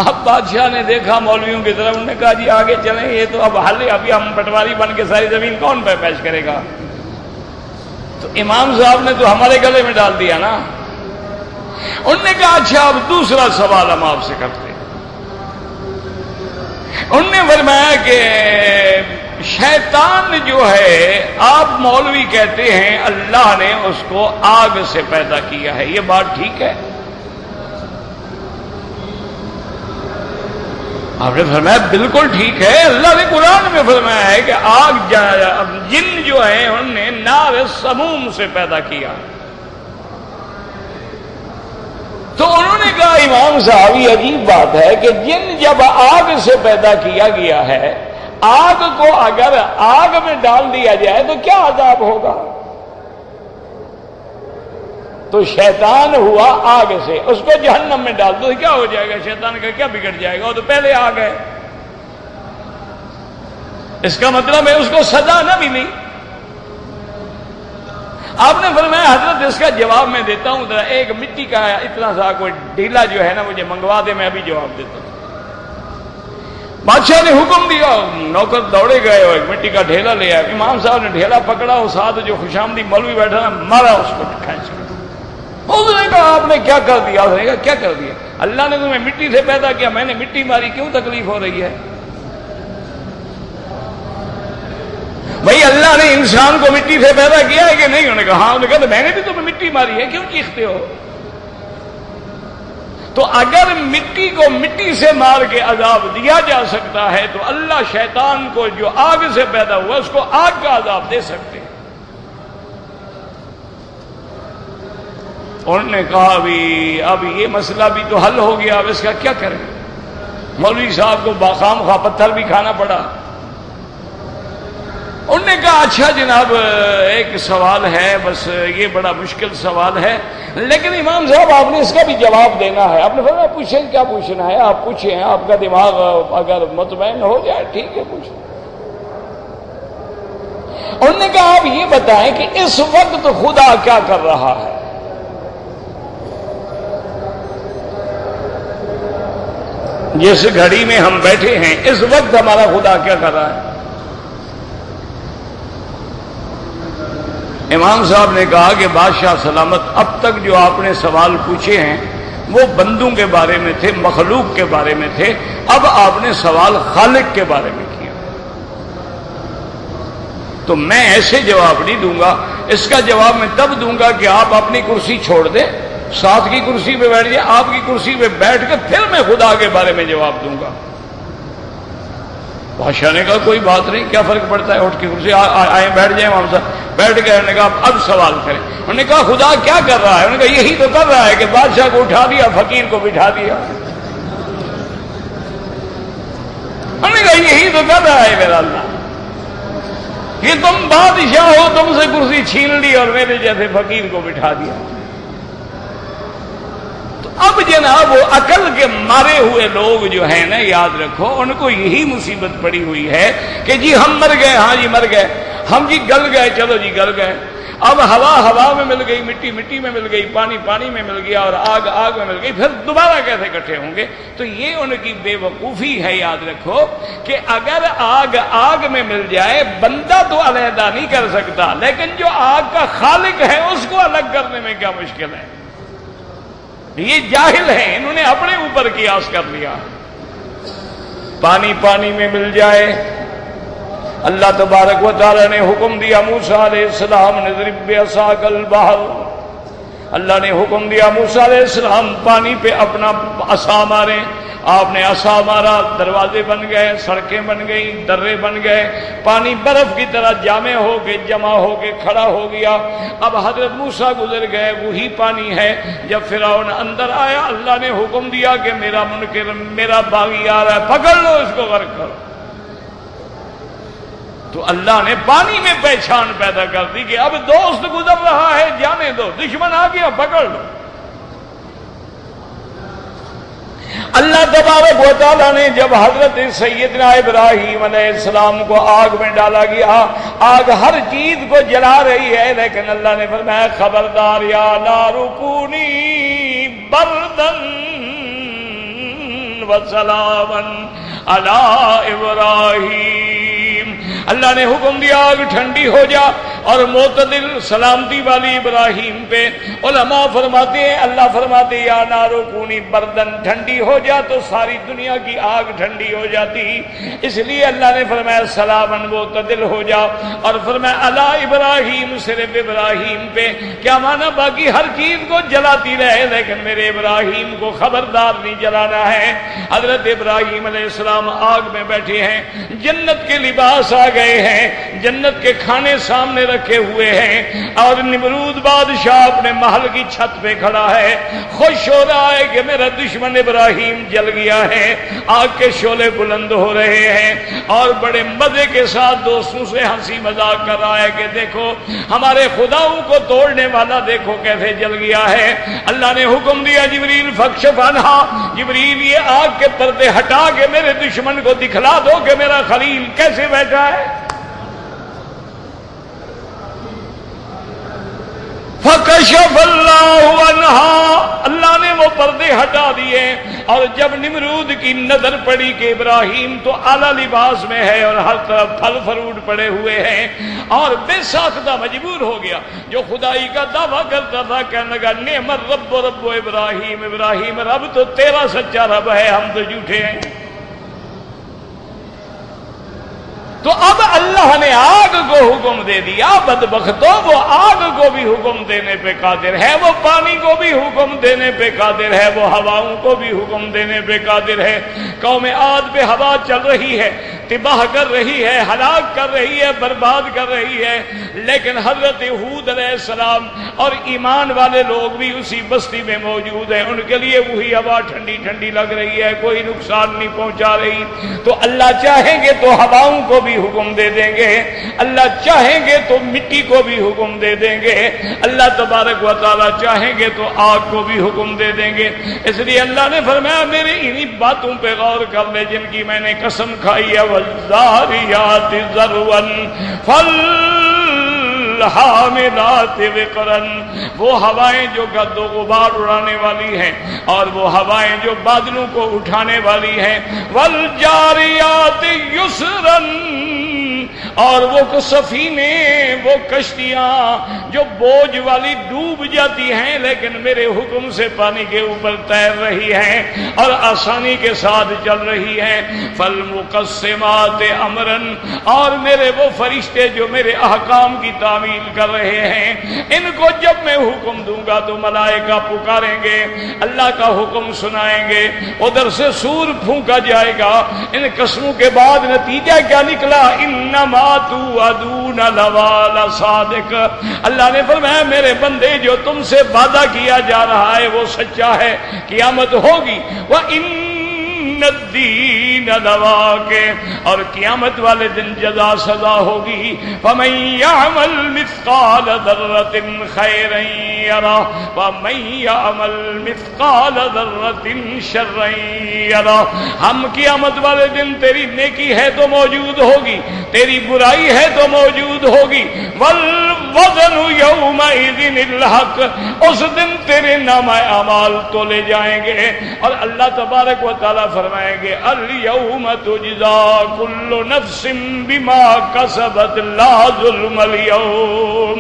اب بادشاہ نے دیکھا مولویوں کی طرف، انہوں نے کہا جی آگے چلیں، یہ تو اب حل، ابھی ہم پٹواری بن کے ساری زمین کون پیمائش کرے گا؟ تو امام صاحب نے تو ہمارے گلے میں ڈال دیا نا۔ انہوں نے کہا اچھا اب دوسرا سوال ہم آپ سے کرتے ہیں۔ انہوں نے فرمایا کہ شیطان جو ہے، آپ مولوی کہتے ہیں اللہ نے اس کو آگ سے پیدا کیا ہے، یہ بات ٹھیک ہے؟ آپ نے فرمایا بالکل ٹھیک ہے، اللہ نے قرآن میں فرمایا ہے کہ آگ جن جو ہے انہوں نے نار سموم سے پیدا کیا۔ تو انہوں نے کہا امام صاحب یہ عجیب بات ہے کہ جن جب آگ سے پیدا کیا گیا ہے، آگ کو اگر آگ میں ڈال دیا جائے تو کیا عذاب ہوگا؟ تو شیطان ہوا آگ سے، اس کو جہنم میں ڈال دو تو کیا ہو جائے گا؟ شیطان کا کیا بگڑ جائے گا؟ وہ تو پہلے آگ ہے۔ اس کا مطلب ہے اس کو سزا نہ ملی۔ آپ نے فرمایا حضرت اس کا جواب میں دیتا ہوں، ذرا ایک مٹی کا اتنا سا کوئی ڈھیلا جو ہے نا مجھے منگوا دے، میں ابھی جواب دیتا ہوں۔ بادشاہ نے حکم دیا، نوکر دوڑے گئے اور ایک مٹی کا ڈھیلا لے آئے. امام صاحب نے ڈھیلا پکڑا، اور ساتھ جو خوشامدی مولوی بیٹھا نا مارا اس کو کھینچ کر. اس نے کہا آپ نے کیا کر دیا؟ اس نے کہا کیا کر دیا؟ اللہ نے تمہیں مٹی سے پیدا کیا، میں نے مٹی ماری، کیوں تکلیف ہو رہی ہے؟ بھائی اللہ نے انسان کو مٹی سے پیدا کیا ہے کہ نہیں؟ انہوں نے کہا ہاں. انہوں نے کہا میں نے بھی تمہیں مٹی ماری ہے، کیوں چیختے ہو؟ تو اگر مٹی کو مٹی سے مار کے عذاب دیا جا سکتا ہے تو اللہ شیطان کو جو آگ سے پیدا ہوا اس کو آگ کا عذاب دے سکتے ہیں. انہوں نے کہا اب یہ مسئلہ بھی تو حل ہو گیا، اب اس کا کیا کریں؟ مولوی صاحب کو باخام خواہ پتھر بھی کھانا پڑا. انہوں نے کہا اچھا جناب ایک سوال ہے، بس یہ بڑا مشکل سوال ہے، لیکن امام صاحب آپ نے اس کا بھی جواب دینا ہے. آپ نے فرمایا پوچھیں، کیا پوچھنا ہے؟ آپ پوچھیں، آپ کا دماغ اگر مطمئن ہو جائے ٹھیک ہے پوچھیں. انہوں نے کہا آپ یہ بتائیں کہ اس وقت خدا کیا کر رہا ہے؟ جس گھڑی میں ہم بیٹھے ہیں اس وقت ہمارا خدا کیا کر رہا ہے؟ امام صاحب نے کہا کہ بادشاہ سلامت، اب تک جو آپ نے سوال پوچھے ہیں وہ بندوں کے بارے میں تھے، مخلوق کے بارے میں تھے، اب آپ نے سوال خالق کے بارے میں کیا. تو میں ایسے جواب نہیں دوں گا، اس کا جواب میں تب دوں گا کہ آپ اپنی کرسی چھوڑ دیں، ساتھ کی کرسی پہ بیٹھ جائیں، آپ کی کرسی پہ بیٹھ کر پھر میں خدا کے بارے میں جواب دوں گا. بادشاہ نے کہا کوئی بات نہیں، کیا فرق پڑتا ہے، اٹھ کے کرسی آئے بیٹھ جائیں. وہاں سے بیٹھ گئے. انہوں نے کہا اب سوال کریں. انہوں نے کہا خدا کیا کر رہا ہے؟ انہوں نے کہا یہی تو کر رہا ہے کہ بادشاہ کو اٹھا دیا، فقیر کو بٹھا دیا. انہوں نے کہا یہی تو کر رہا ہے میرا اللہ، کہ تم بادشاہ ہو، تم سے کرسی چھین لی اور میرے جیسے فقیر کو بٹھا دیا. اب جناب وہ عقل کے مارے ہوئے لوگ جو ہیں نا، یاد رکھو ان کو یہی مصیبت پڑی ہوئی ہے کہ جی ہم مر گئے، ہاں جی مر گئے، ہم جی گل گئے، چلو جی گل گئے. اب ہوا ہوا میں مل گئی، مٹی مٹی میں مل گئی، پانی پانی میں مل گیا، اور آگ آگ میں مل گئی، پھر دوبارہ کیسے اکٹھے ہوں گے؟ تو یہ ان کی بے وقوفی ہے. یاد رکھو کہ اگر آگ آگ میں مل جائے بندہ تو علیحدہ نہیں کر سکتا، لیکن جو آگ کا خالق ہے اس کو الگ کرنے میں کیا مشکل ہے؟ یہ جاہل ہیں، انہوں نے اپنے اوپر قیاس کر لیا. پانی پانی میں مل جائے، اللہ تبارک و تعالی نے حکم دیا موسیٰ علیہ السلام نے اضرب بعصاک البحر، اللہ نے حکم دیا موسیٰ علیہ السلام پانی پہ اپنا عصا مارے. آپ نے عصا مارا، دروازے بن گئے، سڑکیں بن گئیں، درے بن گئے، پانی برف کی طرح جامع ہو کے جمع ہو کے کھڑا ہو گیا. اب حضرت موسیٰ گزر گئے، وہی پانی ہے. جب فرعون اندر آیا اللہ نے حکم دیا کہ میرا منکر، میرا باغی آ رہا ہے، پکڑ لو اس کو، غرق کرو. تو اللہ نے پانی میں پہچان پیدا کر دی کہ اب دوست گزر رہا ہے، جانے دو، دشمن آ گیا پکڑ لو. اللہ تبارک و تعالیٰ نے جب حضرت سیدنا ابراہیم علیہ السلام کو آگ میں ڈالا گیا، آگ ہر چیز کو جلا رہی ہے، لیکن اللہ نے فرمایا خبردار یا نار کونی بردن وسلاما علی ابراہیم. اللہ نے حکم دیا آگ ٹھنڈی ہو جا اور معتدل سلامتی والی ابراہیم پہ. علماء فرماتے ہیں، اللہ فرماتے یا نارو کونی بردن، ٹھنڈی ہو جا تو ساری دنیا کی آگ ٹھنڈی ہو جاتی. اس لیے اللہ نے فرمایا سلامن، معتدل ہو جا، اور فرمایا علی ابراہیم، صرف ابراہیم پہ. کیا معنی؟ باقی ہر چیز کو جلاتی رہے لیکن میرے ابراہیم کو خبردار نہیں جلانا ہے. حضرت ابراہیم علیہ السلام آگ میں بیٹھے ہیں، جنت کے لباس آ گئے ہیں، جنت کے کھانے سامنے رکھے ہوئے ہیں، اور نمرود بادشاہ اپنے محل کی چھت پہ کھڑا ہے، خوش ہو رہا ہے کہ میرا دشمن ابراہیم جل گیا ہے. آگ کے شعلے بلند ہو رہے ہیں اور بڑے مزے کے ساتھ دوستوں سے ہنسی مذاق کر رہا ہے کہ دیکھو ہمارے خداؤں کو توڑنے والا دیکھو کیسے جل گیا ہے. اللہ نے حکم دیا جبریل فکشف عنہا، جبریل یہ آگ کے پردے ہٹا کے میرے دشمن کو دکھلا دو کہ میرا خلیل کیسے بیٹھا ہے. فکشف اللہ عنہا، اللہ نے نے وہ پردے ہٹا دیے، اور جب نمرود کی نظر پڑی کہ ابراہیم تو اعلیٰ لباس میں ہے اور ہر طرف پھل فروٹ پڑے ہوئے ہیں، اور بے ساختہ مجبور ہو گیا، جو خدائی کا دعویٰ کرتا تھا کہنے لگا نعم الرب رب ابراہیم، ابراہیم رب تو تیرا سچا رب ہے، ہم تو جھوٹے ہیں۔ تو اب اللہ نے آگ کو حکم دے دیا، بدبختوں وہ آگ کو بھی حکم دینے پہ قادر ہے، وہ پانی کو بھی حکم دینے پہ قادر ہے، وہ ہواؤں کو بھی حکم دینے پہ قادر ہے۔ قوم عاد پہ ہوا چل رہی ہے، تباہ کر رہی ہے، ہلاک کر رہی ہے، برباد کر رہی ہے، لیکن حضرت ہود علیہ السلام اور ایمان والے لوگ بھی اسی بستی میں موجود ہیں، ان کے لیے وہی ہوا ٹھنڈی ٹھنڈی لگ رہی ہے، کوئی نقصان نہیں پہنچا رہی۔ تو اللہ چاہیں گے تو ہواؤں کو بھی حکم دے دیں گے، اللہ چاہیں گے تو مٹی کو بھی حکم دے دیں گے، اللہ تبارک و تعالی چاہیں گے تو آگ کو بھی حکم دے دیں گے۔ اس لیے اللہ نے فرمایا میری انہی باتوں پہ غور کر لے جن کی میں نے قسم کھائی ہے، والذاریات ذروا فالحاملات وقرا، وہ ہوائیں جو گرد و غبار اڑانے والی ہیں اور وہ ہوائیں جو بادلوں کو اٹھانے والی ہیں، والجاریات یسرا، اور وہ سفینے، وہ کشتیاں جو بوجھ والی ڈوب جاتی ہیں لیکن میرے حکم سے پانی کے اوپر تیر رہی ہیں اور آسانی کے ساتھ چل رہی ہیں، فالمقسمات امرا، اور میرے وہ فرشتے جو میرے احکام کی تعمیل کر رہے ہیں، ان کو جب میں حکم دوں گا تو ملائکہ پکاریں گے، اللہ کا حکم سنائیں گے، ادھر سے سور پھونکا جائے گا۔ ان قسموں کے بعد نتیجہ کیا نکلا؟ انما توعدون لصادق، اللہ نے فرمایا میرے بندے جو تم سے وعدہ کیا جا رہا ہے وہ سچا ہے، قیامت ہوگی، وَإِنَّ الدِّينَ لَوَاقِعٌ، اور قیامت والے دن جزا سزا ہوگی۔ فَمَن يَعْمَلْ مِثْقَالَ ذَرَّةٍ خَيْرًا يَرَهُ وَمَن يَعْمَلْ مِثْقَالَ ذَرَّةٍ شَرًّا يَرَهُ، ہم قیامت والے دن تیری نیکی ہے تو موجود ہوگی، تیری برائی ہے تو موجود ہوگی، والوزن یومئذ الحق، اس دن تیرے نامہ اعمال تولے جائیں گے، اور اللہ تبارک و تعالیٰ فرمائیں گے الیوم تجزا کل نفس بما کسبت لا ظلم اليوم،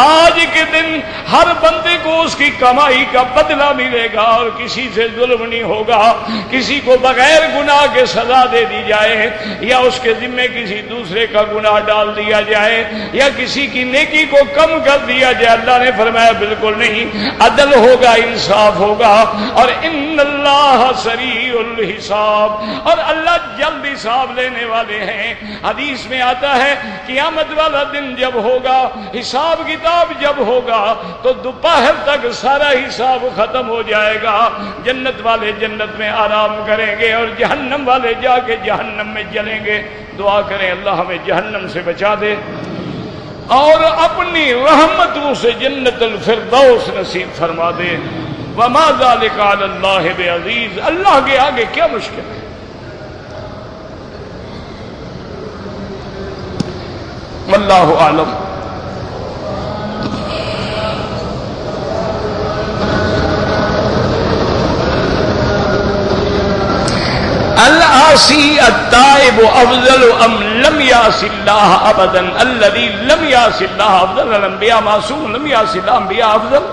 آج کے دن ہر بندے کو اس کی کمائی کا بدلہ ملے گا اور کسی سے ظلم نہیں ہوگا، کسی کو بغیر گناہ کے سزا دے دی جائے یا اس کے ذمے کسی دوسرے کا گناہ ڈال دیا جائے یا کسی کی نیکی کو کم کر دیا جائے، اللہ نے فرمایا بالکل نہیں، عدل ہوگا، انصاف ہوگا، اور ان اللہ سریع الحساب، اور اللہ جلد حساب لینے والے ہیں۔ حدیث میں آتا ہے قیامت والا دن جب ہوگا، حساب کتاب جب ہوگا تو دوپہر تک سارا حساب ختم ہو جائے گا، جنت والے جنت میں آرام کریں گے اور جہنم والے جا کے جہنم میں جلیں گے۔ دعا کریں اللہ ہمیں جہنم سے بچا دے اور اپنی رحمتوں سے جنت الفردوس نصیب فرما دے۔ وما ذلك علی اللہ بعزیز، اللہ کے آگے کیا مشکل ہے؟ واللہ اعلم۔ العاصی التائب افضل ام لم یعص اللہ ابدا؟ الذی لم یعص اللہ افضل؟ الانبیاء معصوم، لم یعص اللہ انبیاء افضل؟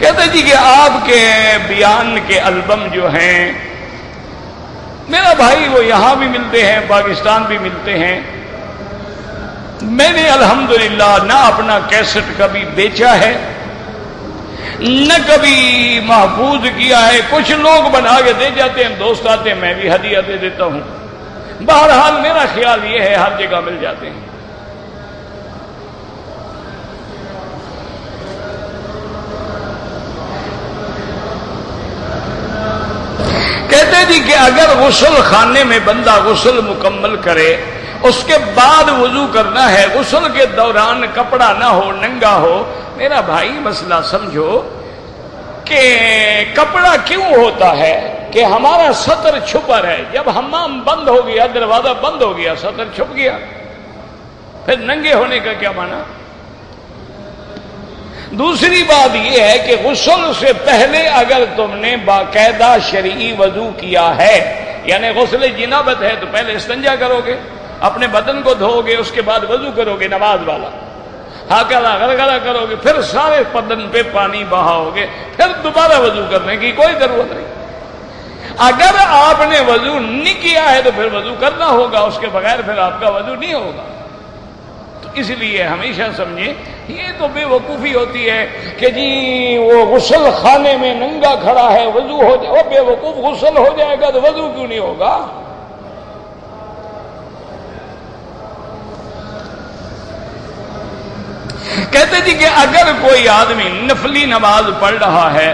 کہتے جی کہ آپ کے بیان کے البم جو ہیں، میرا بھائی وہ یہاں بھی ملتے ہیں، پاکستان بھی ملتے ہیں، میں نے الحمدللہ نہ اپنا کیسٹ کبھی بیچا ہے نہ کبھی محفوظ کیا ہے، کچھ لوگ بنا کے دے جاتے ہیں، دوست آتے ہیں میں بھی ہدیہ دے دیتا ہوں، بہرحال میرا خیال یہ ہے ہر جگہ مل جاتے ہیں۔ کہتے جی کہ اگر غسل خانے میں بندہ غسل مکمل کرے، اس کے بعد وضو کرنا ہے، غسل کے دوران کپڑا نہ ہو، ننگا ہو، میرا بھائی مسئلہ سمجھو کہ کپڑا کیوں ہوتا ہے کہ ہمارا سطر چھپا ہے، جب حمام بند ہو گیا، دروازہ بند ہو گیا، سطر چھپ گیا، پھر ننگے ہونے کا کیا معنی؟ دوسری بات یہ ہے کہ غسل سے پہلے اگر تم نے باقاعدہ شرعی وضو کیا ہے، یعنی غسل جنابت ہے تو پہلے استنجا کرو گے، اپنے بدن کو دھو گے، اس کے بعد وضو کرو گے نماز والا، ہاکلا غرغرہ کرو گے، پھر سارے بدن پہ پانی بہاؤ گے، پھر دوبارہ وضو کرنے کی کوئی ضرورت نہیں۔ اگر آپ نے وضو نہیں کیا ہے تو پھر وضو کرنا ہوگا، اس کے بغیر پھر آپ کا وضو نہیں ہوگا۔ تو اس لیے ہمیشہ سمجھیں، یہ تو بے وقوفی ہوتی ہے کہ جی وہ غسل خانے میں ننگا کھڑا ہے وضو ہو جائے، وہ بے وقوف، غسل ہو جائے گا تو وضو کیوں نہیں ہوگا؟ کہتے جی کہ اگر کوئی آدمی نفلی نماز پڑھ رہا ہے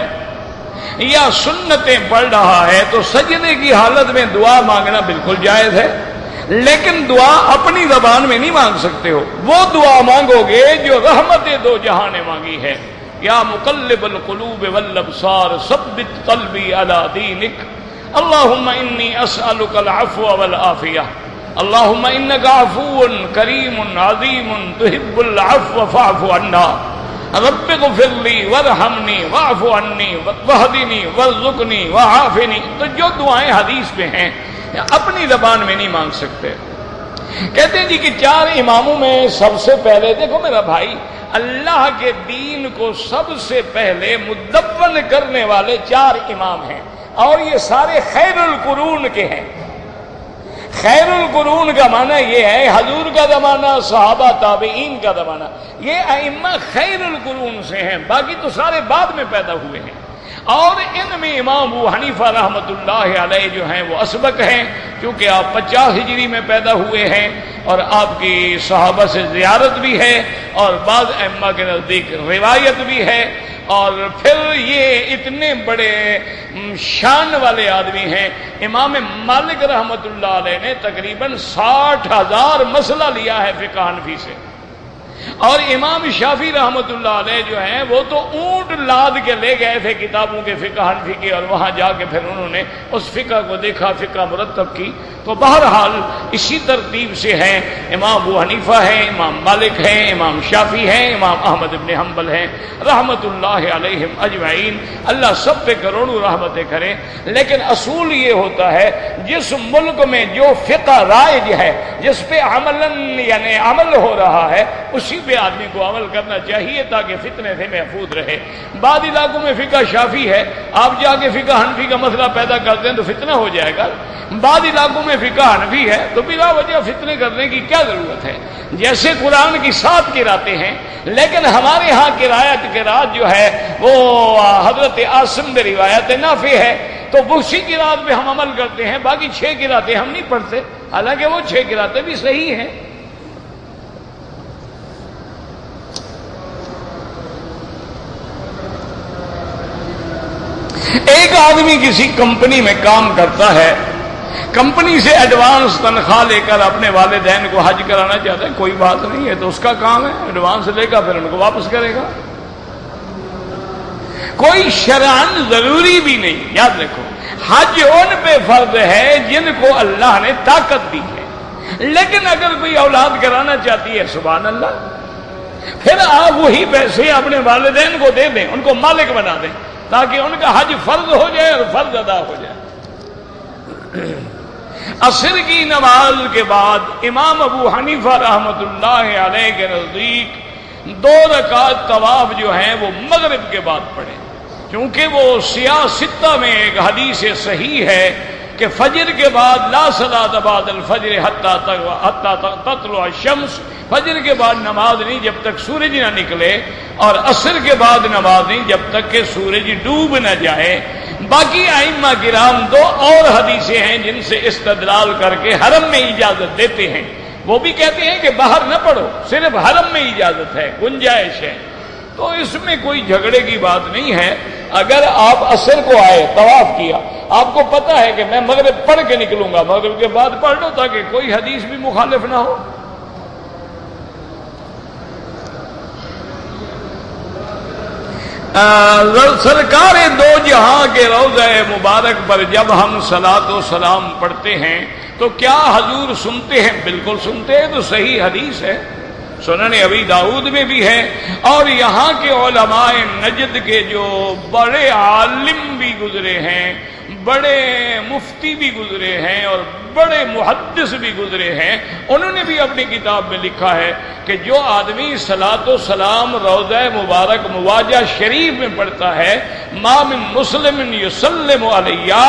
یا سنتیں پڑھ رہا ہے تو سجدے کی حالت میں دعا مانگنا بالکل جائز ہے، لیکن دعا اپنی زبان میں نہیں مانگ سکتے ہو، وہ دعا مانگو گے جو رحمت دو جہاں نے مانگی ہے۔ یا مقلب القلوب والابصار ثبت قلبی علی دینک اللہم انی اسألک العفو والعافیہ اللہم انک عفو کریم عظیم تحب العفو فاعف عنا رب اغفر لی وارحمنی واعف عنی واہدنی وارزقنی وعافنی۔ تو جو دعائیں حدیث میں ہیں اپنی زبان میں نہیں مانگ سکتے۔ کہتے ہیں جی کہ 4 اماموں میں سب سے پہلے، دیکھو میرا بھائی، اللہ کے دین کو سب سے پہلے مدون کرنے والے 4 امام ہیں، اور یہ سارے خیر القرون کے ہیں۔ خیر القرون کا معنی یہ ہے حضور کا زمانہ، صحابہ تابعین کا زمانہ، یہ ائمہ خیر القرون سے ہیں، باقی تو سارے بعد میں پیدا ہوئے ہیں۔ اور ان میں امام ابو حنیفہ رحمۃ اللہ علیہ جو ہیں وہ اسبق ہیں، کیونکہ آپ 50 ہجری میں پیدا ہوئے ہیں، اور آپ کی صحابہ سے زیارت بھی ہے، اور بعض ائمہ کے نزدیک روایت بھی ہے، اور پھر یہ اتنے بڑے شان والے آدمی ہیں۔ امام مالک رحمۃ اللہ علیہ نے تقریباً 60,000 مسئلہ لیا ہے فقہ حنفی سے، اور امام شافعی رحمۃ اللہ علیہ جو ہیں وہ تو اونٹ لاد کے لے گئے تھے کتابوں کے فقہ حنفی کے، اور وہاں جا کے پھر انہوں نے اس فقہ کو دیکھا، فقہ مرتب کی۔ تو بہرحال اسی ترتیب سے ہیں، امام ابو حنیفہ ہیں، امام مالک ہیں، امام شافعی ہیں، امام احمد بن حنبل ہیں رحمۃ اللہ علیہم اجمعین، اللہ سب پہ کروڑوں رحمتیں کریں۔ لیکن اصول یہ ہوتا ہے جس ملک میں جو فقہ رائج ہے، جس پہ عملاً یعنی عمل ہو رہا ہے، اسی پہ آدمی کو عمل کرنا چاہیے تاکہ فتنے سے محفوظ رہے۔ بعض علاقوں میں فقہ شافعی ہے، آپ جا کے فقہ حنفی کا مسئلہ پیدا کرتے ہیں تو فتنہ ہو جائے گا۔ بعض علاقوں میں فقہ حنفی ہے تو بلا وجہ فتنے کرنے کی کیا ضرورت ہے؟ جیسے قرآن کی 7 قراتیں ہیں، لیکن ہمارے ہاں قرات جو ہے وہ حضرت عاصم میں روایت نافع ہے، تو اسی قرات پہ ہم عمل کرتے ہیں، باقی 6 قراتیں ہم نہیں پڑھتے، حالانکہ وہ 6 قراتیں بھی صحیح ہیں۔ ایک آدمی کسی کمپنی میں کام کرتا ہے، کمپنی سے ایڈوانس تنخواہ لے کر اپنے والدین کو حج کرانا چاہتا ہے، کوئی بات نہیں ہے، تو اس کا کام ہے، ایڈوانس لے گا پھر ان کو واپس کرے گا، کوئی شرعاً ضروری بھی نہیں۔ یاد رکھو، حج ان پہ فرض ہے جن کو اللہ نے طاقت دی ہے، لیکن اگر کوئی اولاد کرانا چاہتی ہے، سبحان اللہ، پھر آپ وہی پیسے اپنے والدین کو دے دیں، ان کو مالک بنا دیں، تاکہ ان کا حج فرض ہو جائے اور فرض ادا ہو جائے۔ عصر کی نماز کے بعد امام ابو حنیفہ رحمۃ اللہ علیہ کے نزدیک 2 رکعت طواف جو ہیں وہ مغرب کے بعد پڑھیں، کیونکہ وہ سیاہ 6 میں ایک حدیث صحیح ہے کہ فجر کے بعد لا صلاۃ بعد الفجر حتی تطلع الشمس، فجر کے بعد نماز نہیں جب تک سورج نہ نکلے، اور عصر کے بعد نماز نہیں جب تک کہ سورج ڈوب نہ جائے۔ باقی ائمہ کرام 2 اور حدیثیں ہیں جن سے استدلال کر کے حرم میں اجازت دیتے ہیں، وہ بھی کہتے ہیں کہ باہر نہ پڑھو، صرف حرم میں اجازت ہے، گنجائش ہے، تو اس میں کوئی جھگڑے کی بات نہیں ہے۔ اگر آپ عصر کو آئے، طواف کیا، آپ کو پتا ہے کہ میں مغرب پڑھ کے نکلوں گا، مغرب کے بعد پڑھ لو تاکہ کوئی حدیث بھی مخالف نہ ہو۔ سرکار 2 جہاں کے روضہ مبارک پر جب ہم صلاۃ و سلام پڑھتے ہیں تو کیا حضور سنتے ہیں؟ بالکل سنتے ہیں، تو صحیح حدیث ہے۔ سنن ابی داؤد میں بھی ہے، اور یہاں کے علماء نجد کے جو بڑے عالم بھی گزرے ہیں، بڑے مفتی بھی گزرے ہیں اور بڑے محدث بھی گزرے ہیں، انہوں نے بھی اپنی کتاب میں لکھا ہے کہ جو آدمی صلاۃ و سلام روضہ مبارک مواجہ شریف میں پڑھتا ہے، ما من مسلم یسلم علیہ،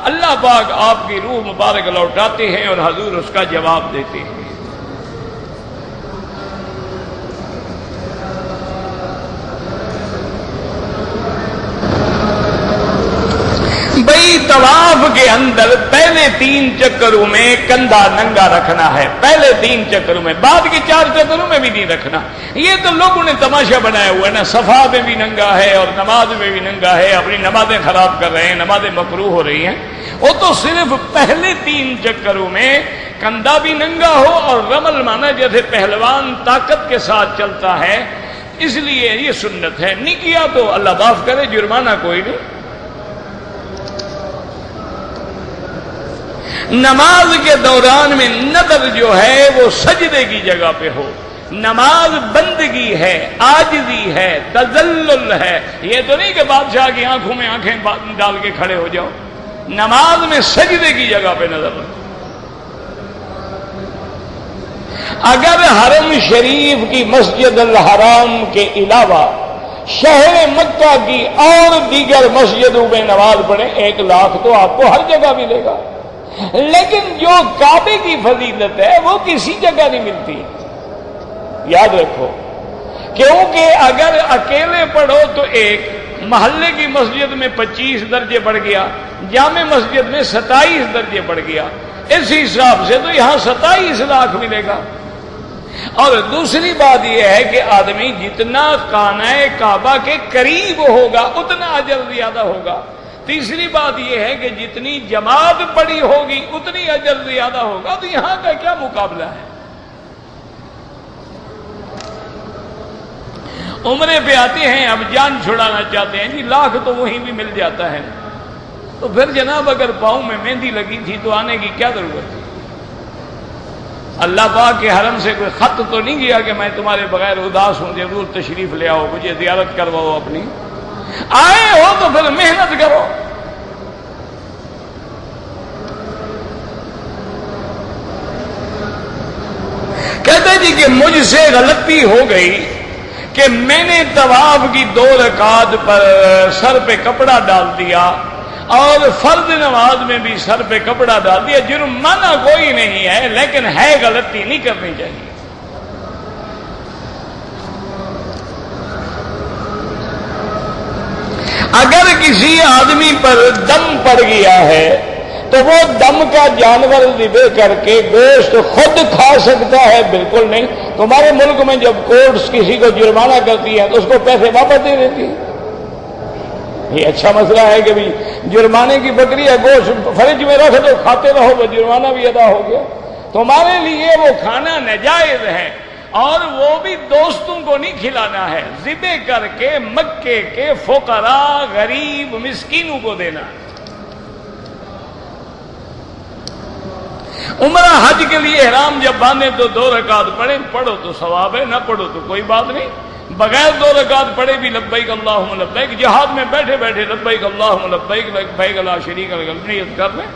اللہ پاک آپ کی روح مبارک لوٹاتے ہیں اور حضور اس کا جواب دیتے ہیں۔ بھئی طواف کے اندر پہلے 3 چکروں میں کندھا ننگا رکھنا ہے، پہلے 3 چکروں میں، بعد کے 4 چکروں میں بھی نہیں رکھنا۔ یہ تو لوگوں نے تماشا بنایا ہوا ہے نا، صفا میں بھی ننگا ہے اور نماز میں بھی ننگا ہے، اپنی نمازیں خراب کر رہے ہیں، نمازیں مکروہ ہو رہی ہیں۔ وہ تو صرف پہلے 3 چکروں میں کندھا بھی ننگا ہو، اور رمل مانا جیسے پہلوان طاقت کے ساتھ چلتا ہے، اس لیے یہ سنت ہے۔ نہیں کیا تو اللہ معاف کرے، جرمانہ کوئی نہیں۔ نماز کے دوران میں نظر جو ہے وہ سجدے کی جگہ پہ ہو، نماز بندگی ہے، عاجزی ہے، تذلل ہے، یہ تو نہیں کہ بادشاہ کی آنکھوں میں آنکھیں ڈال کے کھڑے ہو جاؤ، نماز میں سجدے کی جگہ پہ نظر رکھو۔ اگر حرم شریف کی مسجد الحرام کے علاوہ شہر مکہ کی اور دیگر مسجدوں میں نماز پڑھیں 1 لاکھ تو آپ کو ہر جگہ ملے گا، لیکن جو کعبے کی فضیلت ہے وہ کسی جگہ نہیں ملتی، یاد رکھو۔ کیونکہ اگر اکیلے پڑھو تو 1، محلے کی مسجد میں 25 درجے بڑھ گیا، جامع مسجد میں 27 درجے بڑھ گیا، اس حساب سے تو یہاں 27 لاکھ ملے گا۔ اور دوسری بات یہ ہے کہ آدمی جتنا خانہ کعبہ کے قریب ہوگا اتنا اجر زیادہ ہوگا۔ تیسری بات یہ ہے کہ جتنی جماعت بڑی ہوگی اتنی اجر زیادہ ہوگا، تو یہاں کا کیا مقابلہ ہے؟ عمرے پہ آتے ہیں، اب جان چھڑانا چاہتے ہیں، جی لاکھ تو وہیں بھی مل جاتا ہے، تو پھر جناب اگر پاؤں میں مہندی لگی تھی تو آنے کی کیا ضرورت تھی؟ اللہ پاک کے حرم سے کوئی خط تو نہیں گیا کہ میں تمہارے بغیر اداس ہوں، ضرور تشریف لے آؤ، مجھے زیارت کرواؤ اپنی۔ آئے ہو تو پھر محنت کرو۔ کہتے جی کہ مجھ سے غلطی ہو گئی کہ میں نے طواف کی 2 رکعت پر سر پہ کپڑا ڈال دیا اور فرض نماز میں بھی سر پہ کپڑا ڈال دیا، جرمانہ کوئی نہیں ہے، لیکن ہے غلطی، نہیں کرنی چاہیے۔ اگر کسی آدمی پر دم پڑ گیا ہے تو وہ دم کا جانور ذبح کر کے گوشت خود کھا سکتا ہے؟ بالکل نہیں۔ تمہارے ملک میں جب کورٹس کسی کو جرمانہ کرتی ہے تو اس کو پیسے واپس دے دیتی ہے۔ یہ اچھا مسئلہ ہے کہ بھی جرمانے کی بکری ہے، گوشت فریج میں رکھ دو، کھاتے رہو، وہ جرمانہ بھی ادا ہو گیا۔ تمہارے لیے وہ کھانا ناجائز ہے، اور وہ بھی دوستوں کو نہیں کھلانا ہے، ذبح کر کے مکے کے فقراء غریب مسکینوں کو دینا۔ عمرہ حج کے لیے احرام جب باندھے تو 2 رکعت پڑھیں، پڑھو تو ثواب ہے، نہ پڑھو تو کوئی بات نہیں۔ بغیر 2 رکعت پڑھے بھی لبیک اللہم لبیک، جہاد میں بیٹھے بیٹھے لبیک اللہم لبیک لبیک لا شریک لک نیت کر لیں۔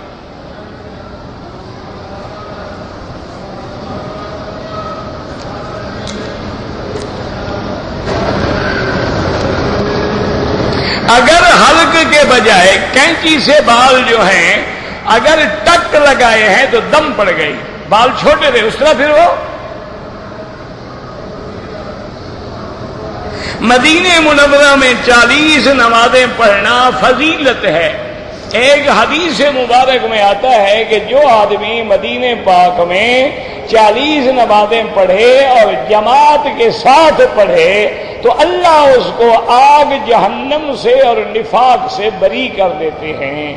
اگر حلق کے بجائے کینچی سے بال جو ہیں اگر ٹک لگائے ہیں تو دم پڑ گئی، بال چھوٹے تھے اس طرح پھر وہ مدینہ منورہ میں 40 نمازیں پڑھنا فضیلت ہے۔ ایک حدیث مبارک میں آتا ہے کہ جو آدمی مدینہ پاک میں 40 نمازیں پڑھے اور جماعت کے ساتھ پڑھے تو اللہ اس کو آگ جہنم سے اور نفاق سے بری کر دیتے ہیں۔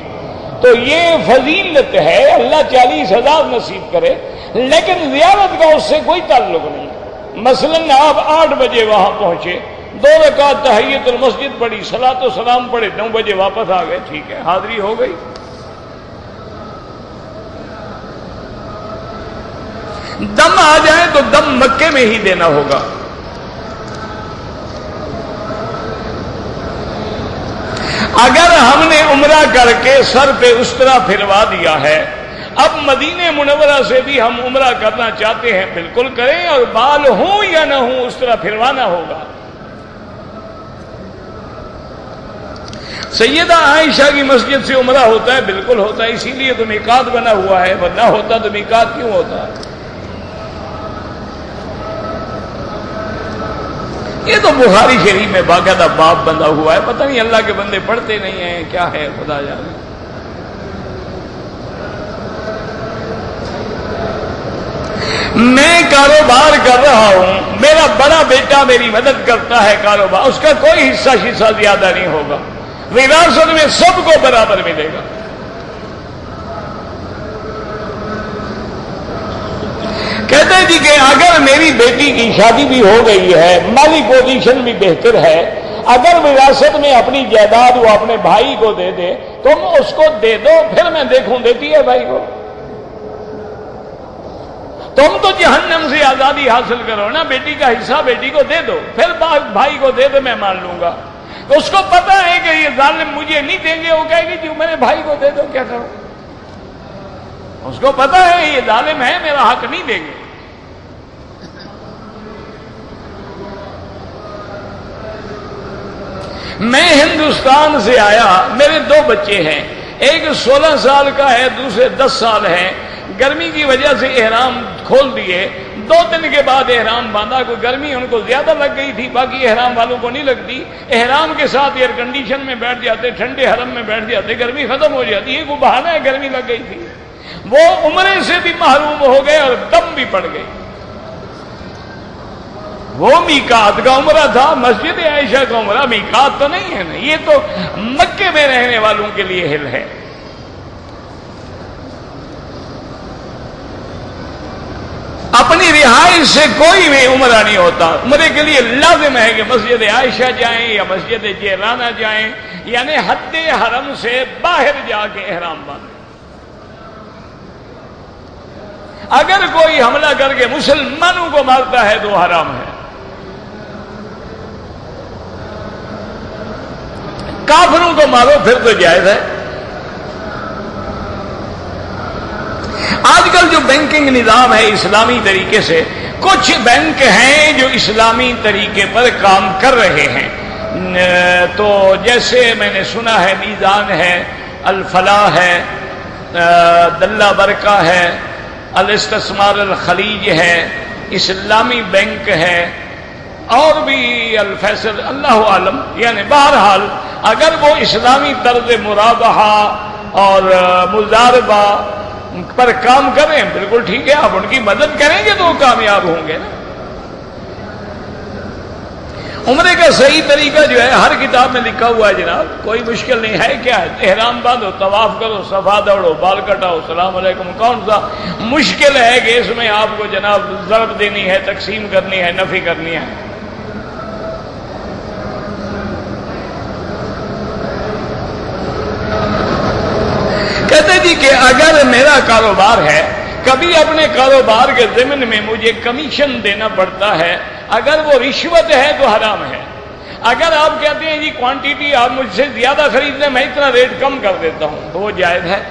تو یہ فضیلت ہے، اللہ 40,000 نصیب کرے، لیکن زیارت کا اس سے کوئی تعلق نہیں۔ مثلا آپ 8 بجے وہاں پہنچے، 2 رکعت تحیت المسجد پڑھی، صلاۃ و سلام پڑھے، 9 بجے واپس آ گئے، ٹھیک ہے، حاضری ہو گئی۔ دم آ جائے تو دم مکے میں ہی دینا ہوگا. اگر ہم نے عمرہ کر کے سر پہ اس طرح پھروا دیا ہے، اب مدینہ منورہ سے بھی ہم عمرہ کرنا چاہتے ہیں، بالکل کریں، اور بال ہوں یا نہ ہوں اس طرح پھروانا ہوگا. سیدہ عائشہ کی مسجد سے عمرہ ہوتا ہے، بالکل ہوتا ہے، اسی لیے تو میقات بنا ہوا ہے، ورنہ ہوتا تو میقات کیوں ہوتا ہے؟ یہ تو بخاری شریف میں باقاعدہ باب بندہ ہوا ہے، پتہ نہیں اللہ کے بندے پڑھتے نہیں ہیں کیا ہے، خدا جانے. میں کاروبار کر رہا ہوں، میرا بڑا بیٹا میری مدد کرتا ہے کاروبار، اس کا کوئی حصہ شصہ زیادہ نہیں ہوگا، وراثت میں سب کو برابر ملے گا. کہتے ہیں جی کہ اگر میری بیٹی کی شادی بھی ہو گئی ہے، مالی پوزیشن بھی بہتر ہے، اگر وراثت میں اپنی جائیداد وہ اپنے بھائی کو دے دے، تم اس کو دے دو، پھر میں دیکھوں دیتی ہے بھائی کو. تم تو جہنم سے آزادی حاصل کرو نا، بیٹی کا حصہ بیٹی کو دے دو، پھر بھائی کو دے دو، میں مان لوں گا. تو اس کو پتا ہے کہ یہ ظالم مجھے نہیں دیں گے، وہ کہے گی جو میرے بھائی کو دے دو، کیا کرو؟ اس کو پتا ہے یہ ظالم ہے، میرا حق نہیں دیں گے. میں ہندوستان سے آیا، میرے 2 بچے ہیں، ایک 16 سال کا ہے، دوسرے 10 سال ہیں. گرمی کی وجہ سے احرام کھول دیے، 2 دن کے بعد احرام باندھا. کوئی گرمی ان کو زیادہ لگ گئی تھی، باقی احرام والوں کو نہیں لگتی. احرام کے ساتھ ایئر کنڈیشن میں بیٹھ جاتے، ٹھنڈے حرم میں بیٹھ جاتے، گرمی ختم ہو جاتی. یہ کوئی بہانہ ہے، گرمی لگ گئی تھی. وہ عمرے سے بھی محروم ہو گئے اور دم بھی پڑ گئی. وہ میقات کا عمرہ تھا، مسجد عائشہ کا عمرہ میقات تو نہیں ہے نا، یہ تو مکے میں رہنے والوں کے لیے ہل ہے. اپنی رہائش سے کوئی بھی عمرہ نہیں ہوتا. عمرے کے لیے لازم ہے کہ مسجد عائشہ جائیں یا مسجد جیلانہ جائیں، یعنی حد حرم سے باہر جا کے احرام باندھیں. اگر کوئی حملہ کر کے مسلمانوں کو مارتا ہے تو حرام ہے. کافروں کو مارو پھر تو جائز ہے. آج کل جو بینکنگ نظام ہے اسلامی طریقے سے، کچھ بینک ہیں جو اسلامی طریقے پر کام کر رہے ہیں. تو جیسے میں نے سنا ہے میزان ہے، الفلاح ہے، دلہ برکہ ہے، الاستثمار الخلیج ہے، اسلامی بینک ہے، اور بھی الفیصل، اللہ عالم. یعنی بہرحال اگر وہ اسلامی طرز مرابحہ اور مضاربہ پر کام کریں بالکل ٹھیک ہے، آپ ان کی مدد کریں گے تو وہ کامیاب ہوں گے نا. عمرے کا صحیح طریقہ جو ہے ہر کتاب میں لکھا ہوا ہے جناب، کوئی مشکل نہیں ہے. کیا ہے؟ احرام باندھو، طواف کرو، صفا دوڑو، بال کٹاؤ، السلام علیکم. کون سا مشکل ہے کہ اس میں آپ کو جناب ضرب دینی ہے، تقسیم کرنی ہے، نفی کرنی ہے؟ کہتے جی کہ اگر میرا کاروبار ہے، کبھی اپنے کاروبار کے ضمن میں مجھے کمیشن دینا پڑتا ہے، اگر وہ رشوت ہے تو حرام ہے. اگر آپ کہتے ہیں جی کوانٹیٹی آپ مجھ سے زیادہ خرید لیں، میں اتنا ریٹ کم کر دیتا ہوں، تو وہ جائز ہے.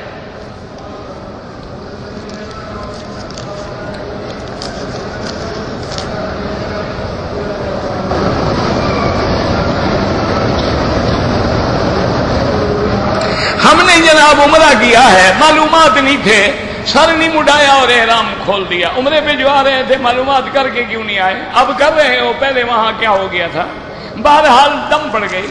ہم نے جناب عمرہ کیا ہے، معلومات نہیں تھے، سر نہیں مڈایا اور احرام کھول دیا. عمرے پہ جو آ رہے تھے معلومات کر کے کیوں نہیں آئے؟ اب کر رہے ہو، پہلے وہاں کیا ہو گیا تھا؟ بہرحال دم پڑ گئی.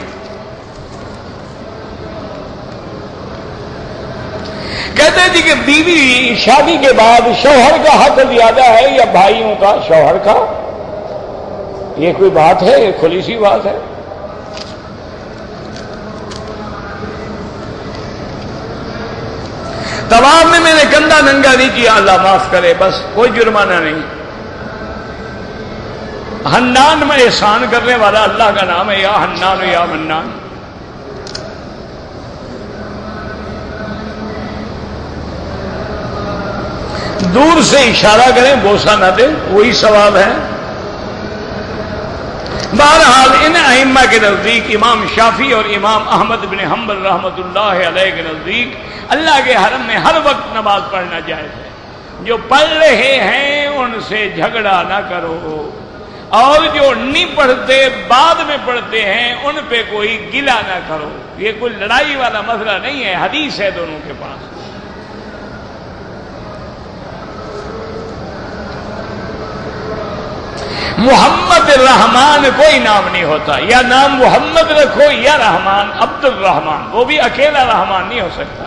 کہتے جی کہ بیوی شادی کے بعد شوہر کا حق زیادہ ہے یا بھائیوں کا شوہر کا؟ یہ کوئی بات ہے؟ یہ کھلی سی بات ہے. طواف میں نے کندھا ننگا نہیں کیا، اللہ معاف کرے، بس کوئی جرمانہ نہیں. حنان میں احسان کرنے والا اللہ کا نام ہے، یا حنان یا منان. دور سے اشارہ کریں، بوسہ نہ دیں، وہی ثواب ہے۔ بہرحال ان ائمہ کے نزدیک، امام شافعی اور امام احمد بن حنبل رحمۃ اللہ علیہ کے نزدیک اللہ کے حرم میں ہر وقت نماز پڑھنا جائز ہے۔ جو پڑھ رہے ہیں ان سے جھگڑا نہ کرو، اور جو نہیں پڑھتے بعد میں پڑھتے ہیں ان پہ کوئی گلہ نہ کرو۔ یہ کوئی لڑائی والا مسئلہ نہیں ہے، حدیث ہے دونوں کے پاس۔ محمد الرحمان کوئی نام نہیں ہوتا، یا نام محمد رکھو یا رحمان، عبد الرحمان، وہ بھی اکیلا رحمان نہیں ہو سکتا۔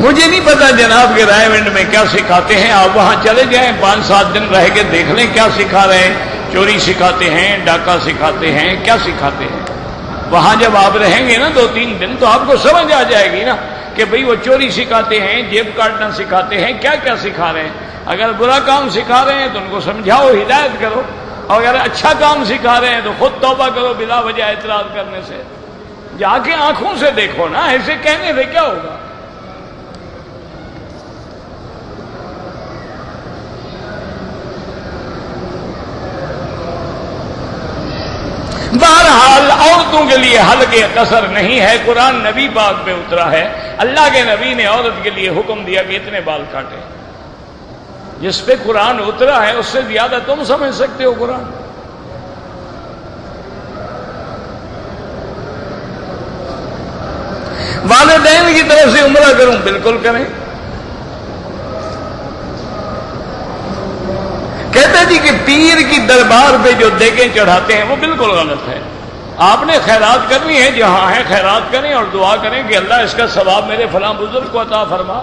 مجھے نہیں پتا جناب کے رائے ونڈ میں کیا سکھاتے ہیں، آپ وہاں چلے جائیں، 5-7 دن رہ کے دیکھ لیں کیا سکھا رہے ہیں۔ چوری سکھاتے ہیں، ڈاکہ سکھاتے ہیں، کیا سکھاتے ہیں؟ وہاں جب آپ رہیں گے نا 2-3 دن تو آپ کو سمجھ آ جائے گی نا کہ بھئی وہ چوری سکھاتے ہیں، جیب کاٹنا سکھاتے ہیں، کیا کیا سکھا رہے ہیں۔ اگر برا کام سکھا رہے ہیں تو ان کو سمجھاؤ، ہدایت کرو، اور اگر اچھا کام سکھا رہے ہیں تو خود توبہ کرو بلا وجہ اعتراض کرنے سے۔ جا کے آنکھوں سے دیکھو نا، ایسے کہنے سے کیا ہوگا؟ بہرحال عورتوں کے لیے حلق قصر نہیں ہے، قرآن نبی پاک پہ اترا ہے، اللہ کے نبی نے عورت کے لیے حکم دیا کہ اتنے بال کاٹے۔ جس پہ قرآن اترا ہے اس سے زیادہ تم سمجھ سکتے ہو قرآن؟ والدین کی طرف سے عمرہ کروں، بالکل کریں۔ کہتے جی کہ پیر کی دربار پہ جو دیگیں چڑھاتے ہیں وہ بالکل غلط ہے۔ آپ نے خیرات کرنی ہے، جہاں ہے خیرات کریں اور دعا کریں کہ اللہ اس کا ثواب میرے فلاں بزرگ کو عطا فرما۔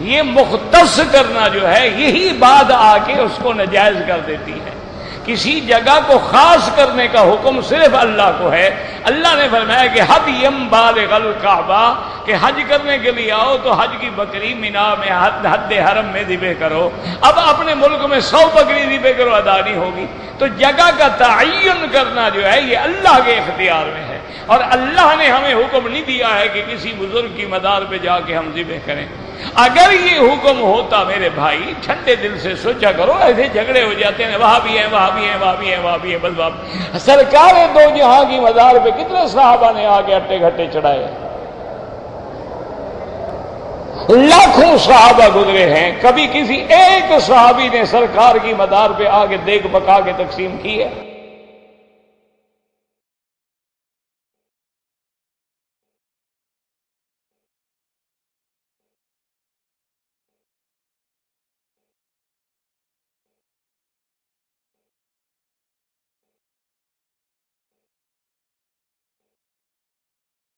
یہ مختص کرنا جو ہے یہی بات آ کے اس کو ناجائز کر دیتی ہے۔ کسی جگہ کو خاص کرنے کا حکم صرف اللہ کو ہے۔ اللہ نے فرمایا کہ حدیم بالغ الکعبہ، کہ حج کرنے کے لیے آؤ تو حج کی بکری مینا میں حد حرم میں ذبح کرو۔ اب اپنے ملک میں 100 بکری ذبح کرو، ادا نہیں ہوگی۔ تو جگہ کا تعین کرنا جو ہے یہ اللہ کے اختیار میں ہے، اور اللہ نے ہمیں حکم نہیں دیا ہے کہ کسی بزرگ کی مدار پہ جا کے ہم ذبح کریں۔ اگر یہ حکم ہوتا میرے بھائی، ٹھنڈے دل سے سوچا کرو، ایسے جھگڑے ہو جاتے ہیں، وہاں بھی ہیں، وہاں بھی ہیں، وہاں بھی ہیں، وہاں بھی ہیں، بس وہاں سرکار دو جہاں کی مدار پہ کتنے صحابہ نے آگے اٹے گھٹے چڑھائے، لاکھوں صحابہ گزرے ہیں، کبھی کسی ایک صحابی نے سرکار کی مدار پہ آگے دیگ پکا کے تقسیم کی ہے؟